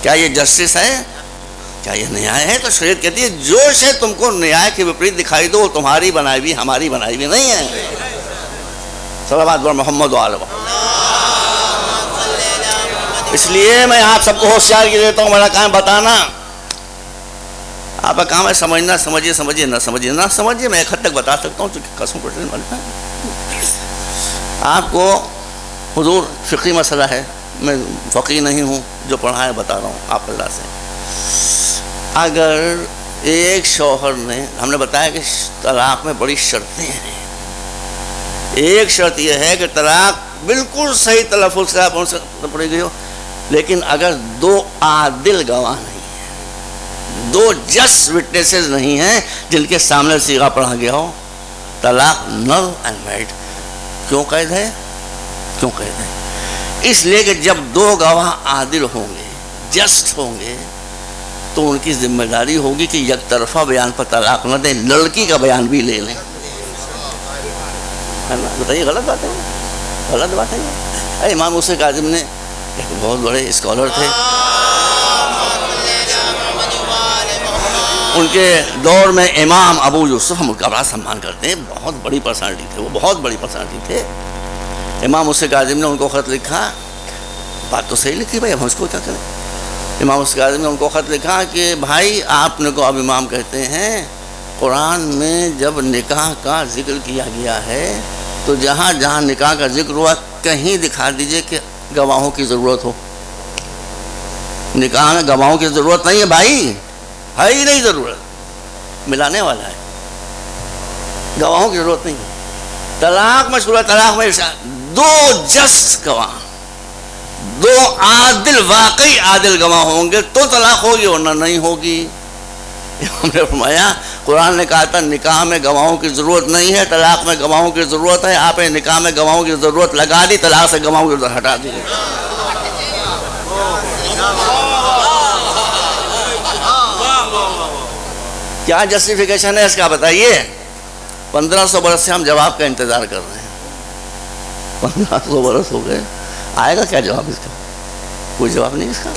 کیا یہ جسٹس ہے؟ کیا یہ نیائے ہے؟ تو شریعت کہتی ہے جو شے تم کو نیائے کے وپریت دکھائی دو تمہاری بنائی بھی ہماری بنائی بھی نہیں ہے. صلوات بر محمد و آل محمد. اس لیے میں آپ سب کو ہوشیاری دیتا ہوں، میرا کام بتانا، آپ کا کام ہے سمجھنا. سمجھیے نہ سمجھیے میں ایک حد تک بتا سکتا ہوں چونکہ قسم پڑھنے والا ہے. آپ کو حضور فقہی مسئلہ ہے، میں فقیہ نہیں ہوں، جو پڑھا ہے بتا رہا ہوں آپ اللہ سے. اگر ایک شوہر نے، ہم نے بتایا کہ طلاق میں بڑی شرطیں ہیں. ایک شرط یہ ہے کہ طلاق بالکل صحیح تلفظ سے پڑھی گئی ہو، لیکن اگر 2 عادل گواہ نہیں ہیں، 2 جسٹ وٹنسز نہیں ہیں جن کے سامنے صیغہ پڑھا گیا ہو، طلاق نل اینڈ وائڈ. کیوں قید ہے؟ اس لیے کہ جب 2 گواہ عادل ہوں گے، جسٹ ہوں گے، تو ان کی ذمہ داری ہوگی کہ یک طرفہ بیان پر طلاق نہ دیں، لڑکی کا بیان بھی لے لیں. بتائیے غلط بات ہے. امام موسیٰ کاظم نے ایک بہت بڑے اسکالر تھے، ان کے دور میں امام ابو یوسف، ہم ان کا بڑا سمان کرتے ہیں، بہت بڑی پرسنالٹی تھے، وہ بہت بڑی پرسنالٹی تھے۔ امام موسیٰ کاظم نے ان کو خط لکھا، بات تو صحیح لکھی بھائی، ہم اس کو کیا کریں۔ امام موسیٰ کاظم نے ان کو خط لکھا کہ بھائی آپ نے کو اب امام کہتے ہیں، قرآن میں جب نکاح کا ذکر کیا گیا ہے تو جہاں جہاں نکاح کا ذکر ہوا کہیں دکھا دیجئے کہ گواہوں کی ضرورت ہو۔ نکاح میں گواہوں کی ضرورت نہیں ہے بھائی، ہے ہی نہیں ضرورت، ملانے والا ہے، گواہوں کی ضرورت نہیں ہے۔ طلاق مشہور ہے، طلاق میں دو جسٹ گواہ، دو عادل، واقعی عادل گواہ ہوں گے تو طلاق ہوگی ورنہ نہیں ہوگی۔ ہم نے فرمایا قرآن نے کہا تھا نکاح میں گواہوں کی ضرورت نہیں ہے، طلاق میں گواہوں کی ضرورت ہے، آپ نے نکاح میں گواہوں کی ضرورت لگا دی، طلاق سے گواہوں کی ضرورت ہٹا دی۔ کیا جسٹیفیکیشن ہے اس کا بتائیے؟ 1500 برس سے ہم جواب کا انتظار کر رہے ہیں، 1500 برس ہو گئے، آئے گا کیا جواب اس کا؟ کوئی جواب نہیں اس کا۔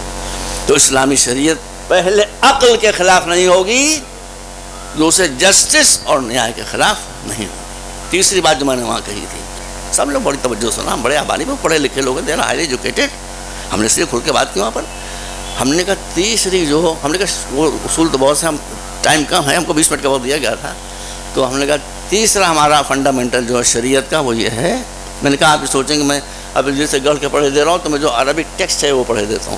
تو اسلامی شریعت پہلے عقل کے خلاف نہیں ہوگی، دوسرے جسٹس اور نیائے کے خلاف نہیں ہوگی۔ تیسری بات جو میں نے وہاں کہی تھی، سب لوگ بڑی توجہ سنا، ہم بڑے آبادی میں پڑھے لکھے لوگ ہیں، دے آر ہائیلی ایجوکیٹڈ، ہم نے اس لیے کھل کے بات کی وہاں پر۔ ہم نے کہا تیسری جو ہم نے کہا وہ اصول تو بہت سے، ہم ٹائم کم ہے، ہم کو 20 منٹ کا وقت دیا گیا تھا، تو ہم نے کہا تیسرا ہمارا فنڈامنٹل جو ہے شریعت کا وہ یہ ہے، میں نے کہا آپ سوچیں کہ میں اب جیسے گڑھ کے پڑھے دے رہا ہوں تو میں جو عربک ٹیکسٹ ہے وہ پڑھے دیتا ہوں،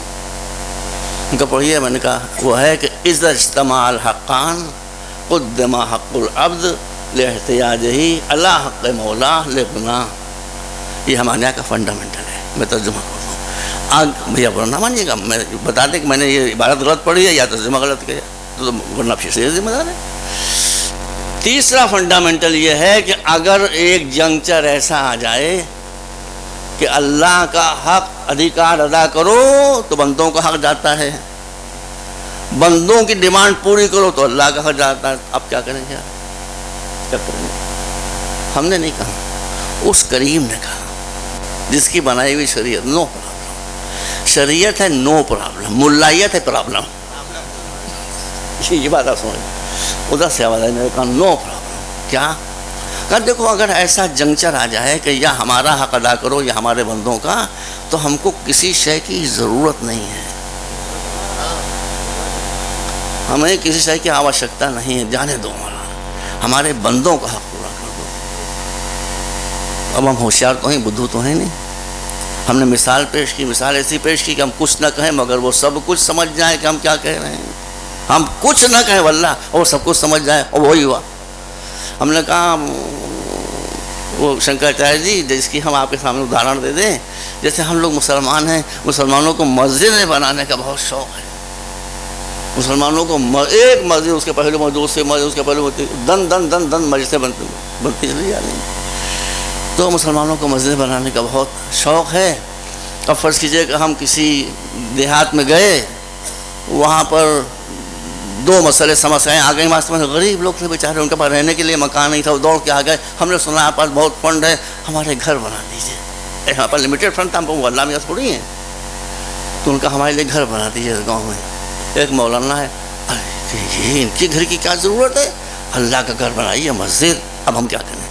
ان کا پڑھیے۔ میں نے کہا وہ ہے کہ اذا اجتمع الحقان قدم حق العبد لاحتیاجہ علی حق مولا لبنا، یہ ہمارے یہاں کا فنڈامنٹل ہے۔ میں ترجمہ کرتا ہوں، آج بھیا برا نہ مانیے گا، میں بتا دیں کہ میں نے یہ عبارت غلط پڑھی ہے یا ترجمہ غلط کیا تو ورنہ پھر سے ذمہ دار ہے۔ تیسرا فنڈامنٹل یہ ہے کہ اگر ایک جنکچر ایسا آ جائے کہ اللہ کا حق ادھیکار ادا کرو تو بندوں کا حق جاتا ہے، بندوں کی ڈیمانڈ پوری کرو تو اللہ کا حق جاتا ہے، اب کیا کریں گے؟ کیا کریں گے؟ ہم نے نہیں کہا، اس کریم نے کہا جس کی بنائی ہوئی شریعت، نو پرابلم، شریعت ہے نو پرابلم، ملائیت ہے پرابلم، یہ بات آپ سمجھ، ادھر سے آواز ہے، میں نے کہا نو پرابلم، کیا؟ کہ دیکھو اگر ایسا جنکچر آ جائے کہ یا ہمارا حق ادا کرو یا ہمارے بندوں کا، تو ہم کو کسی شے کی ضرورت نہیں ہے، ہمیں کسی شے کی آوشکتا نہیں ہے، جانے دو ہمارے بندوں کا حق پورا کر دو۔ اب ہم ہوشیار تو ہیں، بدھو تو ہیں نہیں، ہم نے مثال پیش کی، مثال ایسی پیش کی کہ ہم کچھ نہ کہیں مگر وہ سب کچھ سمجھ جائیں کہ ہم کیا کہہ رہے ہیں، ہم کچھ نہ کہیں واللہ اور سب کچھ سمجھ جائیں، اور وہی ہوا۔ ہم نے کہا وہ شنکراچاریہ جی جس کی ہم آپ کے سامنے ادھارن دے دیں، جیسے ہم لوگ مسلمان ہیں، مسلمانوں کو مسجد بنانے کا بہت شوق ہے، مسلمانوں کو ایک مسجد اس کے پہلے مسجد، اس کے مسجد، اس کے پہلے دن دن دن دن مسجدیں بنتی چلی جا رہی ہیں، تو مسلمانوں کو مسجد بنانے کا بہت شوق ہے۔ اب فرض کیجئے کہ ہم کسی دیہات میں گئے، وہاں پر دو مسئلے سمسیایں آ گئی، واسطے میں غریب لوگ تھے بیچارے، ان کے پاس رہنے کے لیے مکان نہیں تھا، وہ دوڑ کے آ گئے، ہم نے سنا آپ پاس بہت فنڈ ہے، ہمارے گھر بنا دیجیے، یہاں پر لمیٹڈ فنڈ تھا، ہم کو اللہ میں تھوڑی ہیں، تو ان کا ہمارے لیے گھر بنا دیجیے گاؤں میں۔ ایک مولانا ہے، یہ ان کی گھر کی کیا ضرورت ہے، اللہ کا گھر بنائیے مسجد، اب ہم کیا کریں،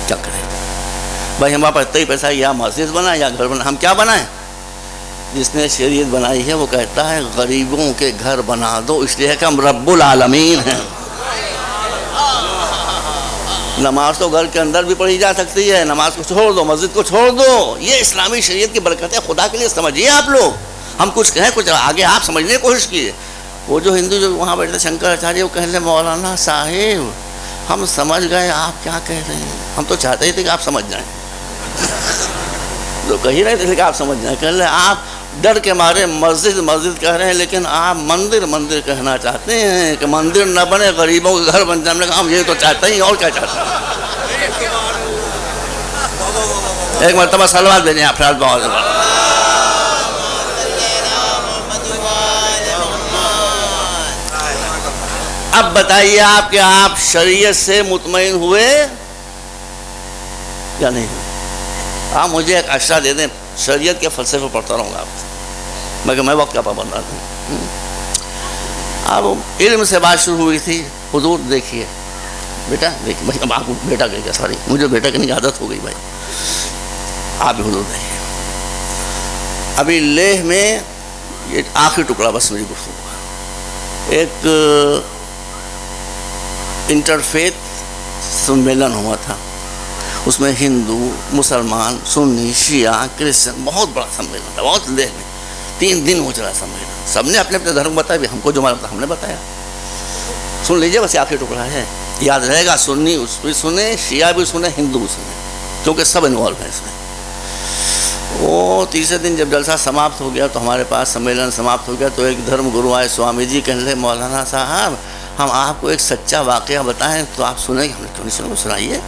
کیا کریں بھائی، ہمارے پاس اتنا ہی پیسہ یا مسجد بنا یا گھر بنا، ہم کیا بنائیں؟ جس نے شریعت بنائی ہے وہ کہتا ہے غریبوں کے گھر بنا دو، اس لیے ہے کہ ہم رب العالمین ہیں۔ نماز تو گھر کے اندر بھی پڑھی جا سکتی ہے، نماز کو چھوڑ دو، مسجد کو چھوڑ دو، یہ اسلامی شریعت کی برکت ہے، خدا کے لیے سمجھیے آپ لوگ، ہم کچھ کہیں کچھ آگے آپ سمجھنے کی کوشش کیے۔ وہ جو ہندو جو وہاں بیٹھے شنکراچاریہ وہ کہنے مولانا صاحب ہم سمجھ گئے آپ کیا کہہ رہے ہیں، ہم تو چاہتے ہی تھے کہ آپ سمجھ جائیں، تو کہہ رہے تھے کہ آپ سمجھ جائیں، کہہ رہے آپ ڈر کے مارے مسجد مسجد کہہ رہے ہیں لیکن آپ مندر مندر کہنا چاہتے ہیں کہ مندر نہ بنے غریبوں کے گھر بن جائے، ہم نے کہا ہم یہ تو چاہتے ہی اور کیا چاہتے ہیں۔ ایک مرتبہ صلوات بھیجیں آپ فراز بہت اب بتائیے آپ کہ آپ شریعت سے مطمئن ہوئے یا نہیں؟ آپ مجھے ایک اشرا دے دیں، شریعت کے فلسفے پڑھتا رہوں گا آپ، مگر میں وقت کا پابند ہوں۔ اب علم سے بات شروع ہوئی تھی. حضور دیکھیے بیٹا, دیکھیے اب آپ کو بیٹا کہے گا, سوری مجھے بیٹا کہنے کی عادت ہو گئی بھائی, آپ بھی حضور دیکھیے. ابھی لیہ میں یہ آخری ٹکڑا بس میری گفتگو کا, ایک انٹرفیتھ سمیلن ہوا تھا, اس میں ہندو, مسلمان, سنی, شیعہ, کرسچن, بہت بڑا سمیلن تھا, بہت لیہ میں 3 دن ہو چلا سمیلن. سب نے اپنے اپنے دھرم بتایا, ہم کو جو معلوم تھا ہم نے بتایا. سن لیجیے بس آخری ٹکڑا ہے, یاد رہے گا. سنی اس بھی سنے, شیعہ بھی سنے, ہندو بھی سنے, کیونکہ سب انوالو ہیں اس میں. وہ تیسرے دن جب جلسہ سماپت ہو گیا تو ہمارے پاس سمیلن سماپت ہو گیا, تو ایک دھرم گرو آئے, سوامی جی, کہنے لگے مولانا صاحب ہم آپ کو ایک سچا واقعہ بتائیں تو آپ سنیں گے. ہم نے کیوں نہیں سنا, سنائیے.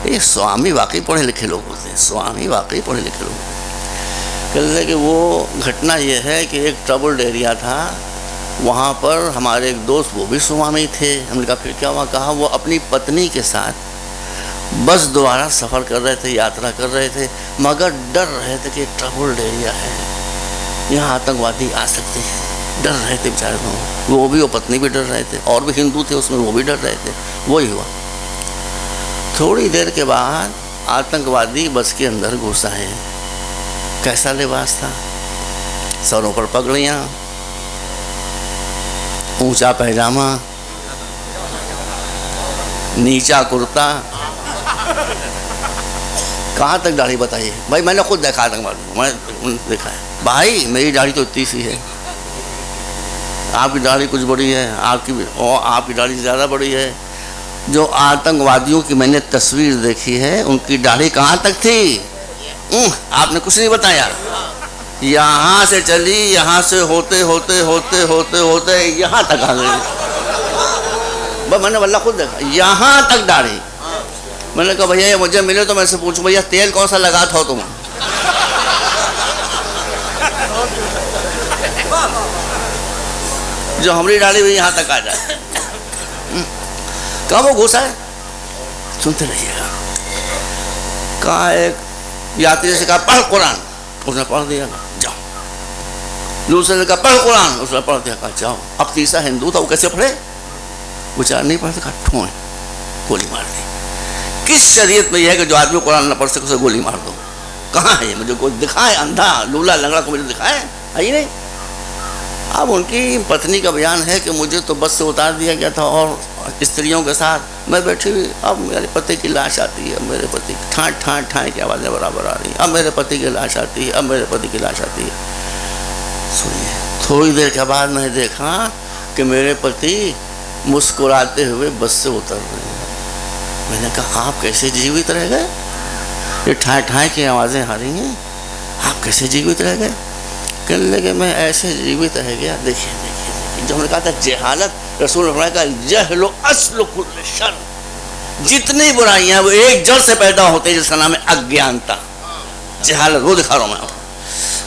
یہ سوامی واقعی پڑھے لکھے لوگ ہوتے ہیں, سوامی واقعی پڑھے لکھے لوگ ہوتے ہیں. کہنے لگے کہ وہ گھٹنا یہ ہے کہ ایک ٹربلڈ ایریا تھا, وہاں پر ہمارے ایک دوست وہ بھی سوامی تھے. ہم نے کہا پھر کیا ہوا؟ کہا وہ اپنی پتنی کے ساتھ بس دوبارہ سفر کر رہے تھے, یاترا کر رہے تھے, مگر ڈر رہے تھے کہ ٹربلڈ ایریا ہے, یہاں آتنکوادی آ سکتے ہیں. ڈر رہے تھے بیچارے, وہ بھی, وہ پتنی بھی ڈر رہے تھے, اور بھی ہندو تھے اس میں, وہ بھی ڈر رہے تھے. وہی ہوا. تھوڑی دیر کے بعد آتنکوادی بس کے اندر گھس آئے. کیسا لباس تھا؟ سروں پر پگڑیاں, اونچا پیجامہ, نیچا کرتا. کہاں تک داڑھی بتائیے بھائی؟ میں نے خود دیکھا آتنکوادی, میں نے دیکھا ہے بھائی. میری داڑھی تو اتنی سی ہے, آپ کی داڑھی کچھ بڑی ہے, آپ کی داڑھی زیادہ بڑی ہے. جو آتنکوادیوں کی میں نے تصویر دیکھی ہے ان کی داڑھی کہاں تک تھی؟ آپ نے کچھ نہیں بتایا. یہاں سے چلی, یہاں سے ہوتے ہوتے ہوتے ہوتے ہوتے یہاں تک آ گئی. میں نے واللہ خود دیکھا, یہاں تک داڑھی. میں نے کہا بھیا یہ مجھے ملے تو میں سے پوچھوں بھیا تیل کون سا لگا تھا تم؟ جو ہماری داڑھی بھی یہاں تک آ جائے. کہا وہ گھسا ہے, سنتے رہیے گا. کہا ایک یاتری سے کہا پڑھ قرآن, اس نے پڑھ دیا, جاؤ. دوسرے نے کہا پڑھ قرآن, اس نے پڑھ دیا, کہا جاؤ. اب تیسرا ہندو تھا, وہ کیسے پڑھے؟ بیچارہ نہیں پڑھ سکا, ٹھوئے گولی مار دی. کس شریعت میں یہ ہے کہ جو آدمی قرآن نہ پڑھ سکے اسے گولی مار دو؟ کہاں ہے یہ؟ مجھے کوئی دکھائے, اندھا لولا لنگڑا کو مجھے دکھائے, ہے ہی نہیں. اب ان کی پتنی کا بیان ہے کہ مجھے تو بس سے اتار دیا گیا تھا اور استریوں کے ساتھ میں بیٹھی ہوئی. اب میرے پتی کی لاش آتی ہے, میرے پتی کی ٹھائیں ٹھائیں ٹھائیں کی آوازیں برابر آ رہی ہیں. اب میرے پتی کی لاش آتی ہے, اب میرے پتی کی لاش آتی ہے. سنیے, تھوڑی دیر کے بعد میں نے دیکھا کہ میرے پتی مسکراتے ہوئے بس سے اتر رہے ہیں. میں نے کہا آپ کیسے جیوت رہ گئے؟ یہ ٹھائیں ٹھائیں کی آوازیں آ رہی ہیں, آپ کیسے جیوت رہ گئے؟ کہنے لگے میں ایسے جیوت رہ گیا. دیکھیے دیکھیے, جو ہم نے کہا تھا جہالت, رسول اللہ کا جہل اصل کل شر, جتنی برائیاں وہ ایک جڑ سے پیدا ہوتے ہیں جس کا نام ہے اگیانتا, جہالت. وہ دکھا رہا ہوں میں.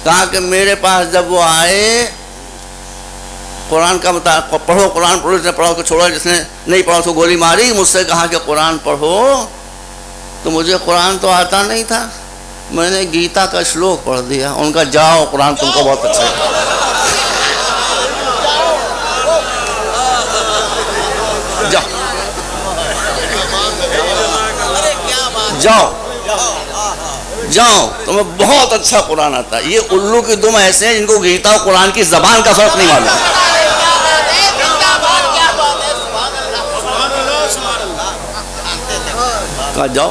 کہا کہ میرے پاس جب وہ آئے, قرآن کا پڑھو, قرآن پڑھو, جس نے پڑھا کو چھوڑا, جس نے نہیں پڑھا اس کو گولی ماری. مجھ سے کہا کہ قرآن پڑھو, تو مجھے قرآن تو آتا نہیں تھا, میں نے گیتا کا شلوک پڑھ دیا. ان کا جاؤ قرآن تم کو بہت اچھا ہے, جاؤ جاؤ تمہیں بہت اچھا قرآن آتا ہے. یہ الو کی دم ایسے ہیں جن کو گیتا اور قرآن کی زبان کا فرق نہیں معلوم. کہا جاؤ.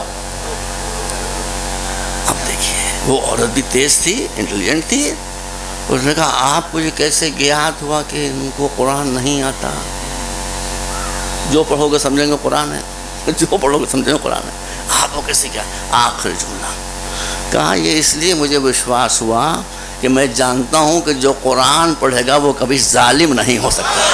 اب دیکھیے, وہ عورت بھی تیز تھی, انٹیلیجنٹ تھی. اس نے کہا آپ کو یہ کیسے گیات ہوا کہ ان کو قرآن نہیں آتا؟ جو پڑھو گے سمجھیں گے قرآن ہے, جو پڑھو گے سمجھیں گے قرآن ہے. آپ کو کیسے کیا؟ آخری جملہ کہا یہ اس لیے مجھے وشواس ہوا کہ میں جانتا ہوں کہ جو قرآن پڑھے گا وہ کبھی ظالم نہیں ہو سکتا.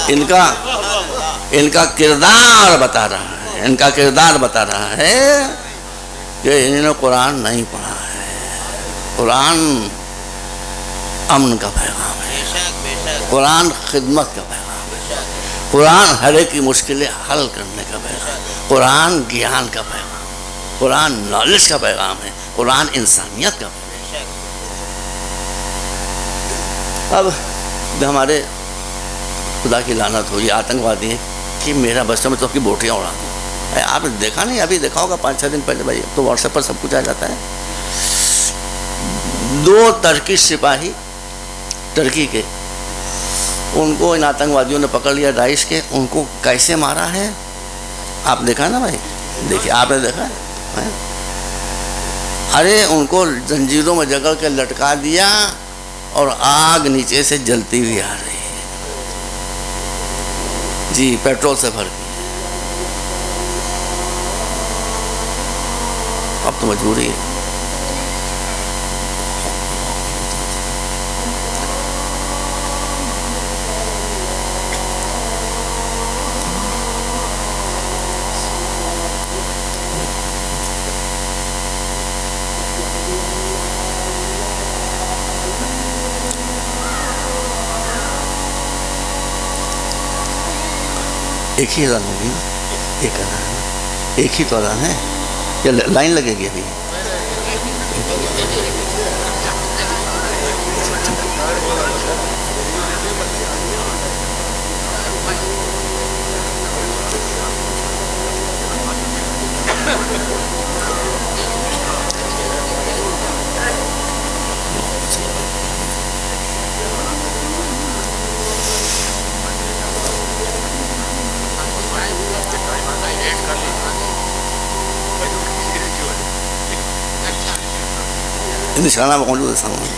ان کا کردار بتا رہا ہے, ان کا کردار بتا رہا ہے کہ انہوں نے قرآن نہیں پڑھا ہے. قرآن امن کا پیغام ہے, قرآن خدمت کا پیغام ہے, قرآن ہر ایک کی مشکلیں حل کرنے کا پیغام, قرآن گیان کا پیغام, قرآن نالج کا پیغام ہے, قرآن انسانیت کا پیغام ہے. اب ہمارے خدا کی لعنت ہو، یہ آتنکوادی ہیں کہ میرا بچہ میں تو آپ کی بوٹیاں اڑا دوں۔ آپ نے دیکھا نہیں، ابھی دیکھا ہوگا 5-6 دن پہلے، بھائی تو واٹس ایپ پر سب کچھ آ جاتا ہے۔ 2 ترکی سپاہی ترکی کے، ان کو ان آتنکوادیوں نے پکڑ لیا داعش کے، ان کو کیسے مارا ہے آپ دیکھا نا بھائی، دیکھیے آپ نے دیکھا ہے۔ ارے ان کو زنجیروں میں جکڑ کے لٹکا دیا اور آگ نیچے سے جلتی ہوئی آ رہی ہے، جی پیٹرول سے بھر کے۔ اب تو مجبوری ہے۔ ایک ہی اذان ہوگی نا، ایک اذان ہے، ایک ہی تو اذان ہے، یا لائن لگے گی ابھی؟ نشانہ موجود ہے سامنے۔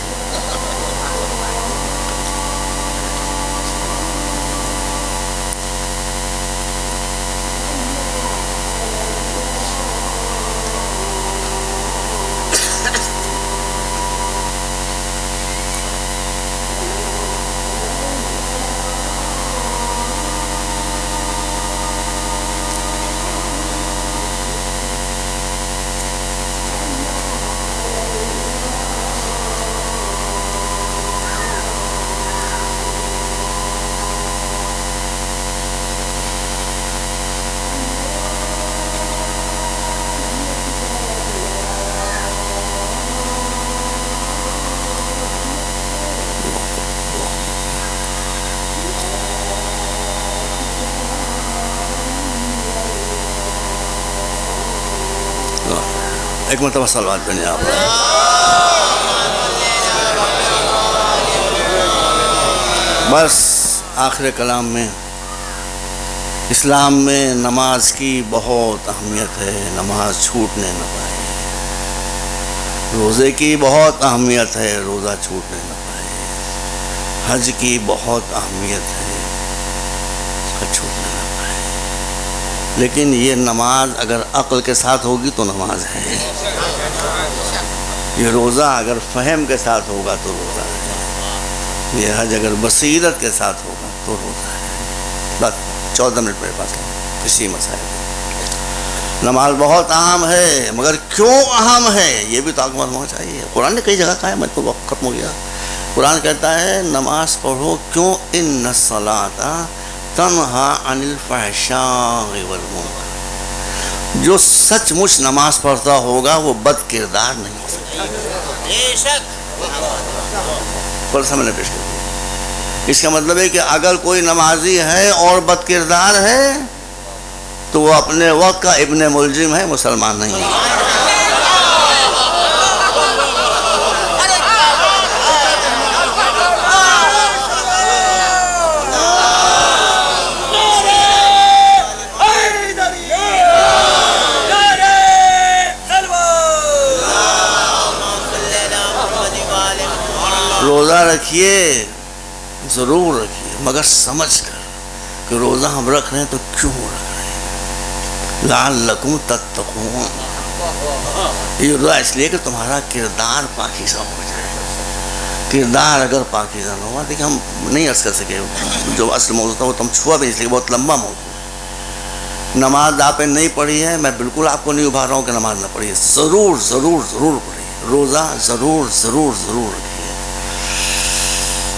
ایک مرتبہ صلوات پڑھیں آپ۔ بس آخر کلام میں، اسلام میں نماز کی بہت اہمیت ہے، نماز چھوٹنے نہ پائے۔ روزے کی بہت اہمیت ہے، روزہ چھوٹنے نہ پائے۔ حج کی بہت اہمیت ہے، اس کا چھوٹنے نہ پائے۔ لیکن یہ نماز اگر عقل کے ساتھ ہوگی تو نماز ہے، یہ روزہ اگر فہم کے ساتھ ہوگا تو روزہ ہے، یہ حج اگر بصیرت کے ساتھ ہوگا تو روزہ ہے۔ بس 14 منٹ میرے پاس اسی مسائل۔ نماز بہت اہم ہے، مگر کیوں اہم ہے یہ بھی تو آپ کو معلوم ہونا چاہیے۔ قرآن نے کئی جگہ کہا ہے، میں تو وقت ختم ہو گیا۔ قرآن کہتا ہے نماز پڑھو، کیوں؟ ان الصلاۃ تنہا عن الفحشاء والمنکر۔ جو سچ مچ نماز پڑھتا ہوگا وہ بد کردار نہیں ہو سکتا۔ بے شک میں نے پیش کر دیا۔ اس کا مطلب ہے کہ اگر کوئی نمازی ہے اور بد کردار ہے تو وہ اپنے وقت کا ابن ملجم ہے، مسلمان نہیں ہے۔ روزہ رکھیے، ضرور رکھیے، مگر سمجھ کر کہ روزہ ہم رکھ رہے ہیں تو کیوں رکھ رہے ہیں۔ لعلکم تتقون، یہ روزہ اس لیے کہ تمہارا کردار پاکیزہ ہو جائے۔ کردار اگر پاکیزہ نہ ہوا، دیکھیں ہم نہیں عرض کر سکے، جو اصل موضوع تھا وہ تو ہم چھوا بھی اس لیے بہت لمبا موضوع ہے۔ نماز آپ نے نہیں پڑھی ہے، میں بالکل آپ کو نہیں ابھار رہا ہوں کہ نماز نہ پڑھیے، ضرور ضرور ضرور پڑھیے۔ روزہ ضرور ضرور ضرور رکھیے،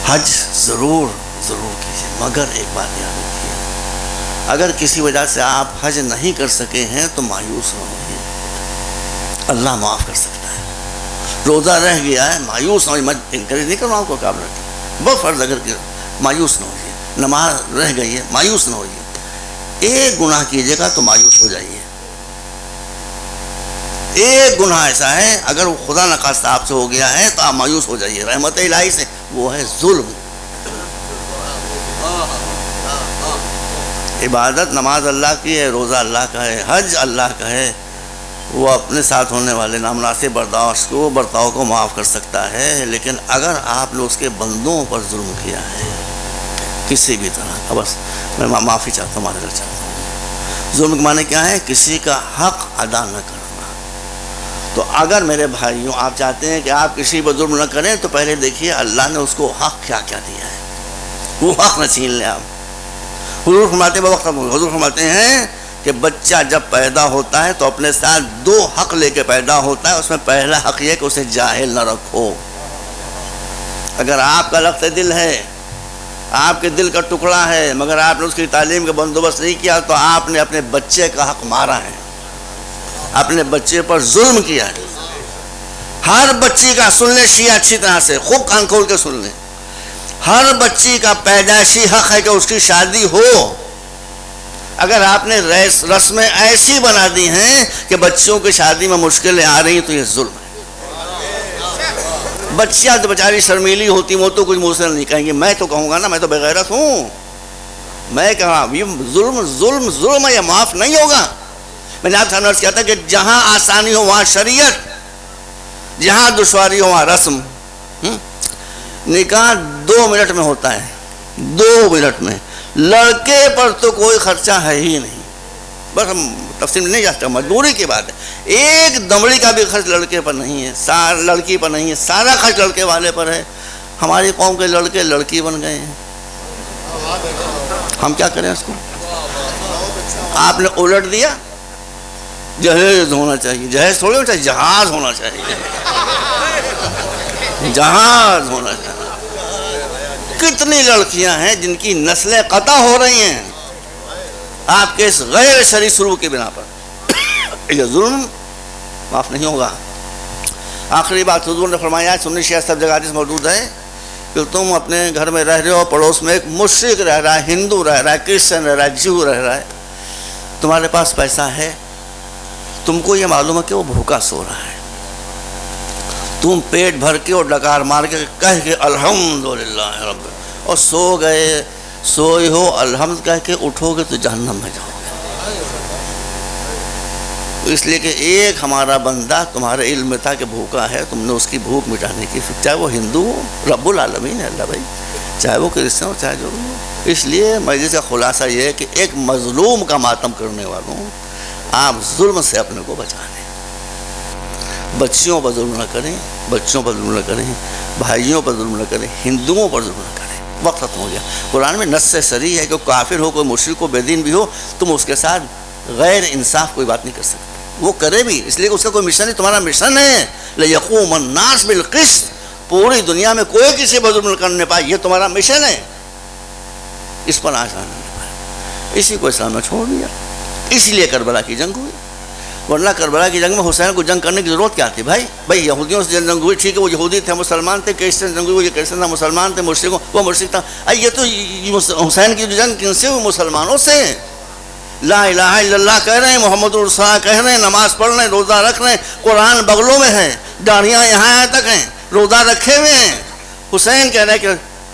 حج ضرور ضرور کیجیے، مگر ایک بات یاد رکھیے، اگر کسی وجہ سے آپ حج نہیں کر سکے ہیں تو مایوس نہ ہوئیے، اللہ معاف کر سکتا ہے۔ روزہ رہ گیا ہے، مایوس نہ ہوئیے، میں انکریج نہیں کر رہا ہوں آپ کو کہ آپ رکھیں، وہ فرض اگر مایوس نہ ہوئیے، نماز رہ گئی ہے مایوس نہ ہوئیے، ایک گناہ کیجیے گا تو مایوس ہو جائیے. ایک گناہ ایسا ہے اگر وہ خدا نخواستہ آپ سے ہو گیا ہے تو آپ مایوس ہو جائیے رحمت الہی سے، وہ ہے ظلم. عبادت نماز اللہ کی ہے، روزہ اللہ کا ہے، حج اللہ کا ہے. وہ اپنے ساتھ ہونے والے نامناسب برتاؤ کو معاف کر سکتا ہے، لیکن اگر آپ نے اس کے بندوں پر ظلم کیا ہے کسی بھی طرح کا، بس میں معافی چاہتا ہوں، معذرت چاہتا ہوں. ظلم کے معنی کیا ہے؟ کسی کا حق ادا نہ کرنا. تو اگر میرے بھائیوں آپ چاہتے ہیں کہ آپ کسی پر ظلم نہ کریں تو پہلے دیکھیے اللہ نے اس کو حق کیا کیا دیا ہے، وہ حق نہ چھین لیں آپ. حضور فرماتے ہیں کہ بچہ جب پیدا ہوتا ہے تو اپنے ساتھ 2 حق لے کے پیدا ہوتا ہے. اس میں پہلا حق یہ کہ اسے جاہل نہ رکھو. اگر آپ کا لخت دل ہے، آپ کے دل کا ٹکڑا ہے، مگر آپ نے اس کی تعلیم کا بندوبست نہیں کیا تو آپ نے اپنے بچے کا حق مارا ہے، اپنے بچے پر ظلم کیا ہے. ہر بچی کا سن لیں شیعہ اچھی طرح سے، خوب کان کھول کے سن لیں، ہر بچی کا پیدائشی حق ہے کہ اس کی شادی ہو. اگر آپ نے رسمیں ایسی بنا دی ہیں کہ بچوں کی شادی میں مشکلیں آ رہی ہیں تو یہ ظلم ہے. بچیاں تو بیچاری شرمیلی ہوتی، وہ تو کچھ منہ سے نہیں کہیں گی، میں تو کہوں گا نا، میں تو بغیرت ہوں، میں کہا یہ ظلم ہے، یہ معاف نہیں ہوگا. میں نے آپ سامنے عرض کیا تھا کہ جہاں آسانی ہو وہاں شریعت، جہاں دشواری ہو وہاں رسم. نکاح 2 منٹ میں ہوتا ہے، 2 منٹ میں. لڑکے پر تو کوئی خرچہ ہے ہی نہیں، بس ہم تفصیل میں نہیں جا سکتے، مجبوری کی بات ہے. ایک دمڑی کا بھی خرچ لڑکے پر نہیں ہے، لڑکی پر نہیں ہے، سارا خرچ لڑکے والے پر ہے. ہماری قوم کے لڑکے لڑکی بن گئے ہیں، ہم کیا کریں اس کو؟ آپ نے الٹ دیا. جہیز ہونا چاہیے، جہیز تھوڑی ہونا چاہیے، جہاز ہونا چاہیے، جہاز ہونا چاہیے. کتنی لڑکیاں ہیں جن کی نسلیں قطع ہو رہی ہیں آپ کے اس غیر شرعی سلوک کی بنا پر. یہ ظلم معاف نہیں ہوگا. آخری بات حضور نے فرمایا، سنی شیعہ سب جگہ حدیث موجود ہے کہ تم اپنے گھر میں رہ رہے ہو، پڑوس میں ایک مشرک رہ رہا ہے، ہندو رہ رہا ہے، کرسچن رہ رہا ہے، جیو رہ رہا ہے. تمہارے پاس پیسہ ہے، تم کو یہ معلوم ہے کہ وہ بھوکا سو رہا ہے، تم پیٹ بھر کے اور ڈکار مار کے کہہ کے الحمدللہ رب، اور سو گئے، سوئے ہو، الحمد کہہ کے اٹھو گے تو جہنم میں جاؤ گے. اس لیے کہ ایک ہمارا بندہ تمہارے علم میں تھا کہ بھوکا ہے، تم نے اس کی بھوک مٹانے کی، چاہے وہ ہندو ہو، رب العالمین ہے اللہ بھائی، چاہے وہ کرسچن ہو، چاہے جو بھی ہو. اس لیے مجلس کا خلاصہ یہ ہے کہ ایک مظلوم کا ماتم کرنے والوں آپ ظلم سے اپنے کو بچا لیں. بچیوں پر ظلم نہ کریں، بچوں پر ظلم نہ کریں، بھائیوں پر ظلم نہ کریں، ہندوؤں پر ظلم نہ کریں. وقت ختم ہو گیا. قرآن میں نص صریح ہے کہ کوئی کافر ہو، کوئی مشرک ہو، بے دین بھی ہو، تم اس کے ساتھ غیر انصاف کوئی بات نہیں کر سکتے. وہ کرے بھی، اس لیے کہ اس کا کوئی مشن نہیں، تمہارا مشن ہے لَيَقُومَ النَّاسُ بِالْقِسْطِ، پوری دنیا میں کوئی کسی پر ظلم نہ کرنے پائے، یہ تمہارا مشن ہے. اس پر آج آنا نہیں پایا، اسی کو اسلام نے چھوڑ دیا. اس لیے کربلا کی جنگ ہوئی. ورنہ کربلا کی جنگ میں حسین کو جنگ کرنے کی ضرورت کیا تھی بھائی یہودیوں سے جنگ ہوئی، ٹھیک ہے، وہ یہودی تھے، مسلمان تھے. کرسچن جنگ ہوئی، وہ کرسچن تھا، مسلمان تھے. مشرکوں وہ مشرک تھا. یہ تو حسین کی جنگ کن سے ہوئی؟ مسلمانوں سے. لا الہ الا اللہ کہہ رہے ہیں، محمد رسول اللہ کہہ رہے ہیں، نماز پڑھ رہے ہیں، روزہ رکھ رہے ہیں، قرآن بغلوں میں ہے، داڑھیاں یہاں تک ہیں، روزہ رکھے ہوئے ہیں. حسین کہہ رہے ہیں کہ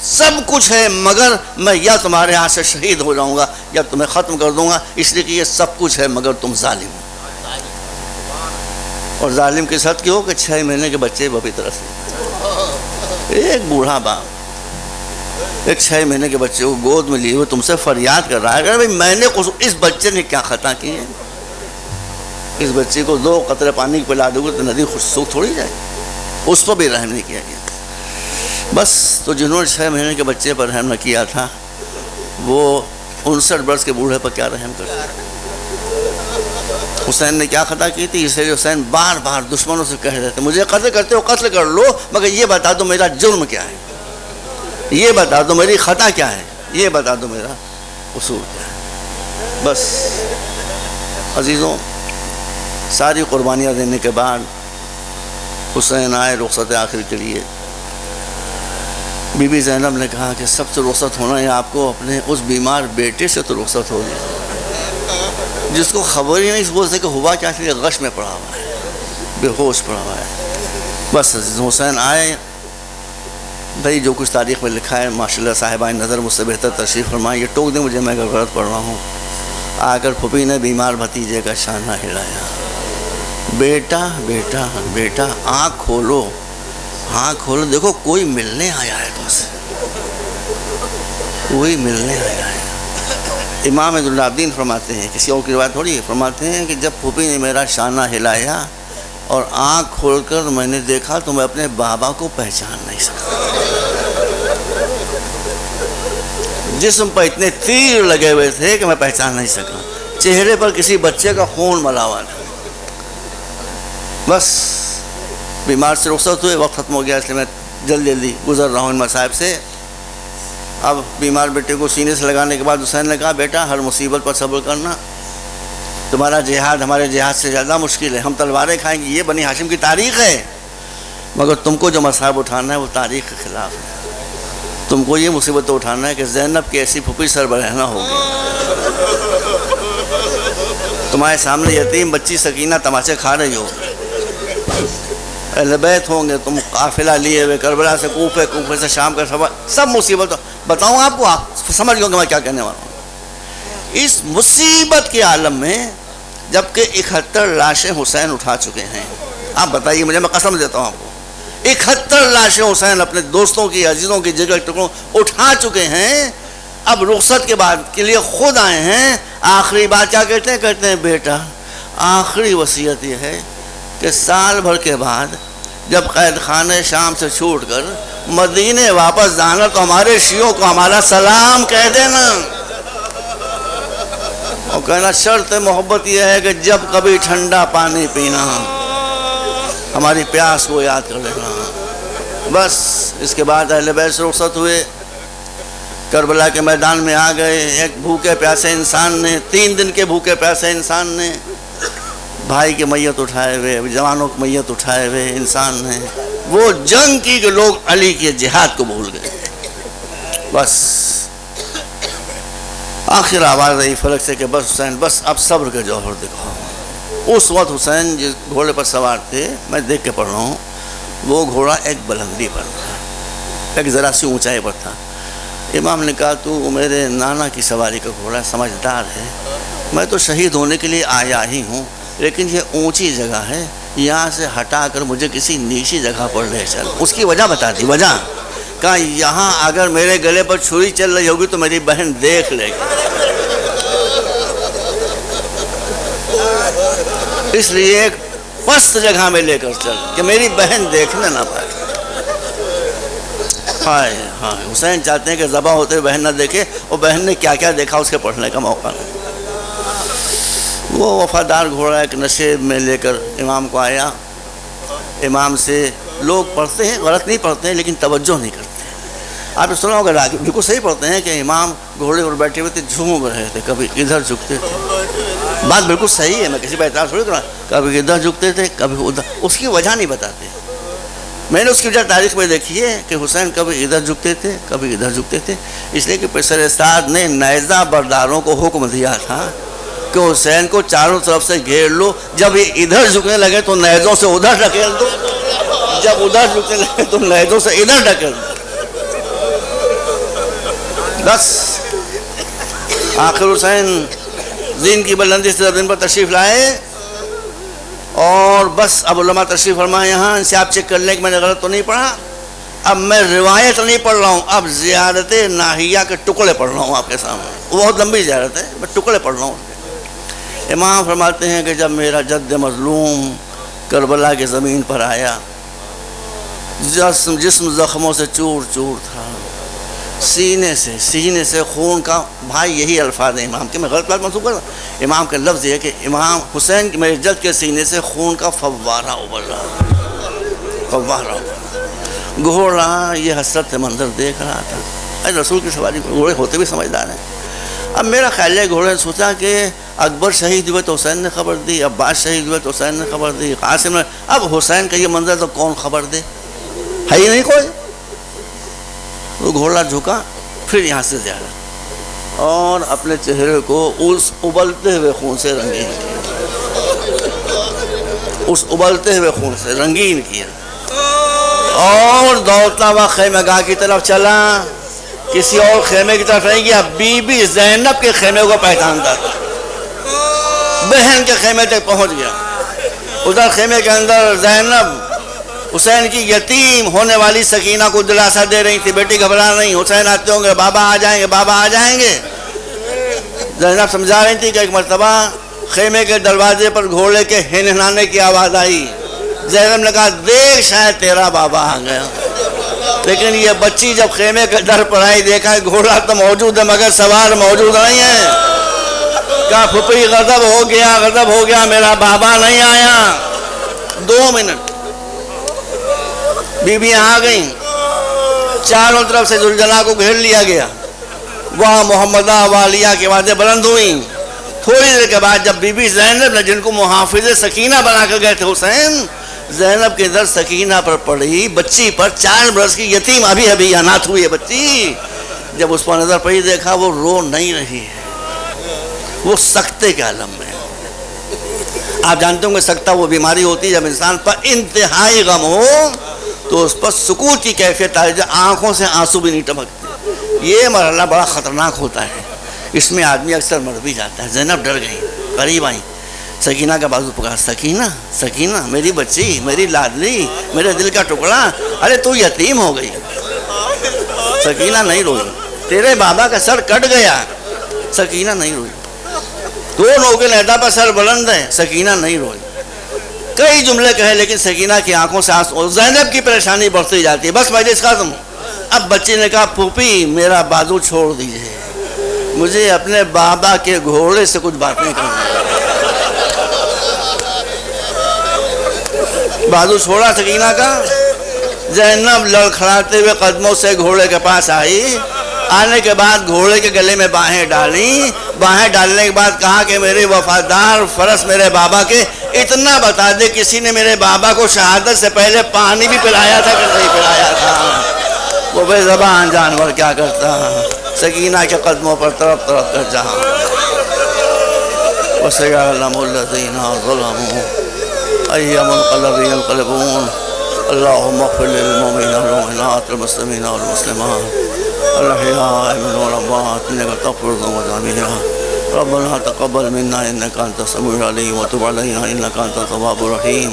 سب کچھ ہے مگر میں یا تمہارے ہاتھ سے شہید ہو جاؤں گا یا تمہیں ختم کر دوں گا، اس لیے کہ یہ سب کچھ ہے مگر تم ظالم ہو. اور ظالم کس حد کی ہو کہ 6 مہینے کے بچے بپی طرح سے، ایک بوڑھا باپ ایک 6 مہینے کے بچے کو گود میں لیے ہوئے تم سے فریاد کر رہا ہے کہ میں نے اس بچے نے کیا خطا کی ہے؟ اس بچے کو 2 قطرے پانی پلا دو گے تو ندی سوکھ تھوڑی جائے. اس پر بھی رحم نہیں کیا گیا. بس تو جنہوں نے 6 مہینے کے بچے پر رحم نہ کیا تھا وہ 59 برس کے بوڑھے پر کیا رحم کرتے. حسین نے کیا خطا کی تھی؟ اس لیے حسین بار بار دشمنوں سے کہہ رہے تھے مجھے قتل کرتے ہو قتل کر لو، مگر یہ بتا دو میرا جرم کیا ہے، یہ بتا دو میری خطا کیا ہے، یہ بتا دو میرا قصور کیا ہے. بس عزیزوں، ساری قربانیاں دینے کے بعد حسین آئے رخصت آخر کے لیے. بی بی زینب نے کہا کہ سب سے رخصت ہونا ہے آپ کو اپنے اس بیمار بیٹے سے تو رخصت ہوگی جس کو خبر ہی نہیں اس بول سے کہ ہوا کیا کہ غش میں پڑا ہوا ہے، بے ہوش پڑا ہوا ہے۔ بس حسین آئے، بھائی جو کچھ تاریخ میں لکھا ہے ماشاءاللہ صاحبان نظر مجھ سے بہتر تشریف فرمائیں، یہ ٹوک دیں مجھے، میں غلط پڑھ رہا ہوں۔ آ کر پھوپھی نے بیمار بھتیجے کا شانہ ہلایا، بیٹا بیٹا بیٹا آنکھ کھولو، آنکھ کھولو، دیکھو کوئی ملنے آیا ہے تم سے، کوئی ملنے آیا ہے۔ امام عبداللہ الدین فرماتے ہیں، کسی اور کی روایت تھوڑی ہے، فرماتے ہیں کہ جب پھوپھی نے میرا شانہ ہلایا اور آنکھ کھول کر میں نے دیکھا تو میں اپنے بابا کو پہچان نہیں سکا، جسم پر اتنے تیر لگے ہوئے تھے کہ میں پہچان نہیں سکا، چہرے پر کسی بچے کا خون ملا ہوا تھا۔ بس بیمار سے رخصت ہوئے، وقت ختم ہو گیا، اس لیے میں جلدی گزر رہا ہوں ان مصائب سے۔ اب بیمار بیٹے کو سینے سے لگانے کے بعد حسین نے کہا بیٹا ہر مصیبت پر صبر کرنا، تمہارا جہاد ہمارے جہاد سے زیادہ مشکل ہے، ہم تلواریں کھائیں گے، یہ بنی ہاشم کی تاریخ ہے، مگر تم کو جو مصائب اٹھانا ہے وہ تاریخ کے خلاف ہے، تم کو یہ مصیبت اٹھانا ہے کہ زینب کی ایسی پھوپھی سربراہ ہوگی، تمہارے سامنے یتیم بچی سکینہ تماچے کھا رہی ہو، اہل بیت ہوں گے، تم قافلہ لیے ہوئے کربلا سے کوفے، کوفے سے شام کا سفر، سب مصیبت بتاؤں آپ کو، آپ سمجھ گئے کہ میں کیا کہنے والا ہوں۔ اس مصیبت کے عالم میں جبکہ 71 لاشیں حسین اٹھا چکے ہیں، آپ بتائیے مجھے، میں قسم دیتا ہوں آپ کو، 71 لاشیں حسین اپنے دوستوں کی عزیزوں کی جگر ٹکڑوں اٹھا چکے ہیں، اب رخصت کے بعد کے لیے خود آئے ہیں، آخری بات کیا کہتے ہیں؟ کہتے ہیں بیٹا آخری وصیت یہ ہے کہ سال بھر کے بعد جب قید خانہ شام سے چھوٹ کر مدینے واپس جانا تو ہمارے شیعوں کو ہمارا سلام کہہ دینا، اور کہنا شرط محبت یہ ہے کہ جب کبھی ٹھنڈا پانی پینا ہماری پیاس کو یاد کر لینا۔ بس اس کے بعد اہل بیت سے رخصت ہوئے، کربلا کے میدان میں آ گئے، ایک بھوکے پیاسے انسان نے، 3 دن کے بھوکے پیاسے انسان نے بھائی کے میت اٹھائے ہوئے، جوانوں کی میت اٹھائے ہوئے انسان نے وہ جنگ کی کہ لوگ علی کے جہاد کو بھول گئے۔ بس آخر آواز آئی فلک سے کہ بس حسین بس اب صبر کے جوہر دکھاؤ۔ اس وقت حسین جس گھوڑے پر سوار تھے، میں دیکھ کے پڑھ رہا ہوں، وہ گھوڑا ایک بلندی پر تھا، ایک ذرا سی اونچائی پر تھا۔ امام نے کہا تو میرے نانا کی سواری کا گھوڑا سمجھدار ہے، میں تو شہید ہونے کے لیے آیا ہی ہوں، لیکن یہ اونچی جگہ ہے، یہاں سے ہٹا کر مجھے کسی نیچی جگہ پر لے چل۔ اس کی وجہ بتا دی، وجہ کہا یہاں اگر میرے گلے پر چھری چل رہی ہوگی تو میری بہن دیکھ لے گی، اس لیے ایک پست جگہ میں لے کر چل کہ میری بہن دیکھنے نہ پائے۔ ہاں حسین چاہتے ہیں کہ ذبح ہوتے ہوئے بہن نہ دیکھے، اور بہن نے کیا کیا دیکھا اس کے پڑھنے کا موقع نہیں۔ وہ وفادار گھوڑا ایک نشیب میں لے کر امام کو آیا، امام سے لوگ پڑھتے ہیں، غلط نہیں پڑھتے ہیں لیکن توجہ نہیں کرتے ہیں، آپ نے سنا ہوگا آگے بالکل صحیح پڑھتے ہیں کہ امام گھوڑے پر بیٹھے ہوئے تھے، جھوم رہے تھے، کبھی ادھر جھکتے تھے، بات بالکل صحیح ہے، میں کسی پہ اعتراض تھوڑی کرا، کبھی ادھر جھکتے تھے کبھی ادھر، اس کی وجہ نہیں بتاتے۔ میں نے اس کی وجہ تاریخ میں دیکھی ہے کہ حسین کبھی ادھر جھکتے تھے کبھی ادھر جھکتے تھے، اس لیے کہ پسر سعد نے نیزہ برداروں کو حکم دیا تھا کہ حسین کو چاروں طرف سے گھیر لو، جب یہ ادھر جھکنے لگے تو نیزوں سے ادھر ڈھکیل دو، جب ادھر جھکنے لگے تو نیزوں سے ادھر ڈھکیل دو۔ بس آخر حسین دین کی بلندی سے دن پر تشریف لائے، اور بس اب علماء تشریف فرمائے یہاں، ان سے آپ چیک کر لیں کہ میں نے غلط تو نہیں پڑھا۔ اب میں روایت نہیں پڑھ رہا ہوں، اب زیارت ناہیہ کے ٹکڑے پڑھ رہا ہوں آپ کے سامنے، وہ بہت لمبی زیارت ہے، میں ٹکڑے پڑھ رہا ہوں۔ امام فرماتے ہیں کہ جب میرا جد مظلوم کربلا کی زمین پر آیا، جسم زخموں سے چور چور تھا، سینے سے خون کا، بھائی یہی الفاظ ہیں امام کے، میں غلط بات منسوخ کر رہا ہوں، امام کا لفظ یہ ہے کہ امام حسین میرے جد کے سینے سے خون کا فوارہ ابل رہا، فوارہ ابل رہا۔ گھوڑا یہ حسرت سے منظر دیکھ رہا تھا، اے رسول کی سواری، گھوڑے ہوتے بھی سمجھدار ہیں۔ اب میرا خیال ہے گھوڑے نے سوچا کہ اکبر شہید ہوئے تو حسین نے خبر دی، عباس شہید ہوئے تو حسین نے خبر دی، قاسم نے، اب حسین کا یہ منظر تو کون خبر دے، ہے ہی نہیں کوئی۔ تو گھوڑا جھکا، پھر یہاں سے زیادہ، اور اپنے چہرے کو اس ابلتے ہوئے خون سے رنگین کیا، اس ابلتے ہوئے خون سے رنگین کیا، اور دوڑتا ہوا خیمہ گاہ کی طرف چلا، کسی اور خیمے کی طرف نہیں گیا، بی بی زینب کے خیمے کو پہچانتا تھا، بہن کے خیمے تک پہنچ گیا۔ ادھر خیمے کے اندر زینب حسین کی یتیم ہونے والی سکینہ کو دلاسا دے رہی تھی، بیٹی گھبرا نہیں، حسین آتے ہوں گے، بابا آ جائیں گے، بابا آ جائیں گے۔ زینب سمجھا رہی تھی کہ ایک مرتبہ خیمے کے دروازے پر گھوڑے کے ہنہنانے کی آواز آئی، زینب نے کہا دیکھ شاید تیرا بابا آ گیا، لیکن یہ بچی جب خیمے کے در پر آئی، دیکھا ہے گھوڑا تو موجود ہے مگر سوار موجود نہیں ہے، کہا پھپھی غضب ہو گیا، میرا بابا نہیں آیا۔ 2 منٹ بیویاں آ گئیں، چاروں طرف سے زلجنا کو گھیر لیا گیا، وہاں محمدہ والیہ کی آوازیں بلند ہوئیں۔ تھوڑی دیر کے بعد جب بی بی زینب نے، جن کو محافظ سکینہ بنا کر گئے تھے حسین، زینب کی نظر سکینہ پر پڑی، بچی پر، 4 برس کی یتیم، ابھی اناتھ ہوئی ہے بچی، جب اس پر نظر پڑی دیکھا وہ رو نہیں رہی ہے، وہ سکتے کے عالم میں۔ آپ جانتے ہوں گے سکتہ وہ بیماری ہوتی ہے جب انسان پر انتہائی غم ہو تو اس پر سکوت کی کیفیت آئی، آنکھوں سے آنسو بھی نہیں ٹپکتے۔ یہ مرحلہ بڑا خطرناک ہوتا ہے، اس میں آدمی اکثر مر بھی جاتا ہے۔ زینب ڈر گئی، قریب آئیں، سکینہ کا بازو پکڑا، سکینہ میری بچی، میری لاڈلی، میرے دل کا ٹکڑا، ارے تو یتیم ہو گئی۔ سکینہ نہیں روئی، تیرے بابا کا سر کٹ گیا، سکینہ نہیں روئی۔ 2 لوگوں کے لیدا پر سر بلند ہے، سکینہ نہیں روئی۔ کئی جملے کہے لیکن سکینہ کی آنکھوں سے آنسو، زینب کی پریشانی بڑھتی جاتی ہے۔ بس مجلس ختم۔ اب بچی نے کہا پھوپھی میرا بازو چھوڑ دیجئے، مجھے اپنے بابا کے گھوڑے سے کچھ بات نہیں کرنا۔ بازو چھوڑا سکینہ کا، زینب لڑکھڑاتے ہوئے قدموں سے گھوڑے کے پاس آئی، آنے کے بعد گھوڑے کے گلے میں باہیں ڈالیں، باہیں ڈالنے کے بعد کہا کہ میرے وفادار فرس میرے بابا کے، اتنا بتا دے کسی نے میرے بابا کو شہادت سے پہلے پانی بھی پلایا تھا کہ نہیں پلایا تھا؟ وہ بے زبان جانور کیا کرتا، سکینہ کے قدموں پر تڑپ تڑپ کر جہاں۔ وَسَيَعْلَمُ الَّذِينَ ظَلَمُوا أَيَّ مُنقَلَبٍ يَنقَلِبُونَ اللهم اغفر للمؤمنين والمؤمنات والمسلمين والمسلمات الأحياء منهم والأموات إنك تغفر الذنوب جميعا ربنا تقبل منا إنك أنت السميع العليم وتب علينا إنك أنت التواب الرحيم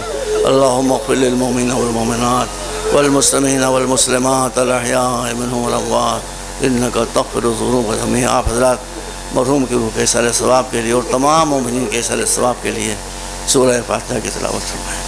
اللهم اغفر للمؤمنين والمؤمنات والمسلمين والمسلمات الأحياء منهم والأموات إنك تغفر الذنوب جميعا۔ آپ حضرات مرحوم کی روح کے اصالِ ثواب کے لیے اور تمام مومنین کے اصالِ ثواب کے لیے سورہ فاتحہ کی تلاوت فرمائیں۔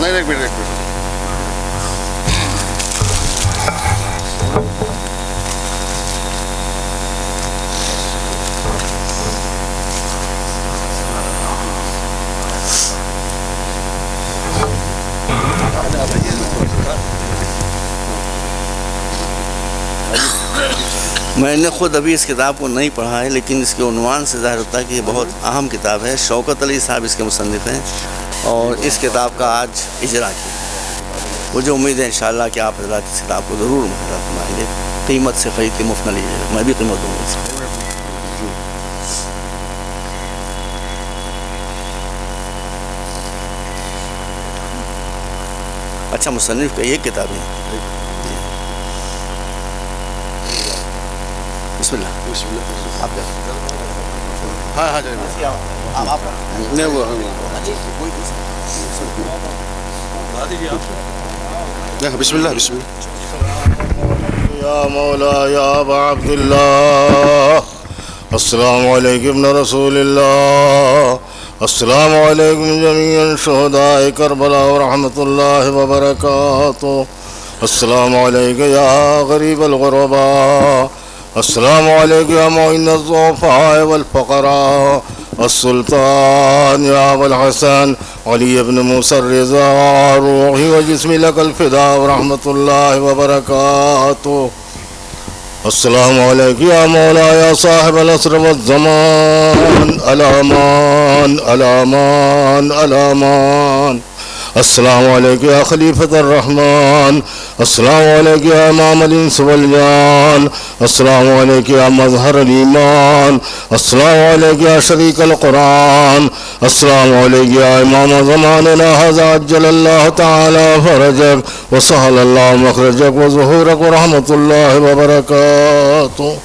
نہیں ایک منٹ میں نے خود ابھی اس کتاب کو نہیں پڑھا ہے، لیکن اس کے عنوان سے ظاہر ہوتا ہے کہ یہ بہت اہم کتاب ہے۔ شوکت علی صاحب اس کے مصنف ہیں اور اس کتاب کا آج اجرا کیا۔ مجھے امید ہے انشاءاللہ کہ آپ حضرات اس کتاب کو ضرور مطالعہ فرمائیں گے، قیمت سے خرید کے مفت نہ لیجیے گا، میں بھی قیمت دوں گا۔ اچھا، مصنف کا یہ کتاب ہے۔ بسم اللہ، آپ ہاں ہاں جی نہیں وہ بسم اللہ بسم اللہ. يا مولاي يا أبا عبد الله السلام عليكم ابن رسول الله السلام عليكم جميعا شهداء كربلاء ورحمة الله وبركاته السلام عليك يا غريب الغرباء السلام عليك يا معين الضعفاء والفقراء السلطان يا أبا الحسن علي بن موسى الرضا روحي وجسمي لك الفداء ورحمة الله وبركاته السلام عليك يا مولاي يا صاحب العصر والزمان الأمان الأمان الأمان السلام عليك يا خليفة الرحمن السلام عليك يا إمام الإنس والجان السلام عليك يا مظهر الإيمان السلام عليك يا شريك القرآن السلام عليك يا إمام زماننا هذا عجل الله تعالى فرجك وسهل الله مخرجك وظهورك ورحمة الله وبركاته.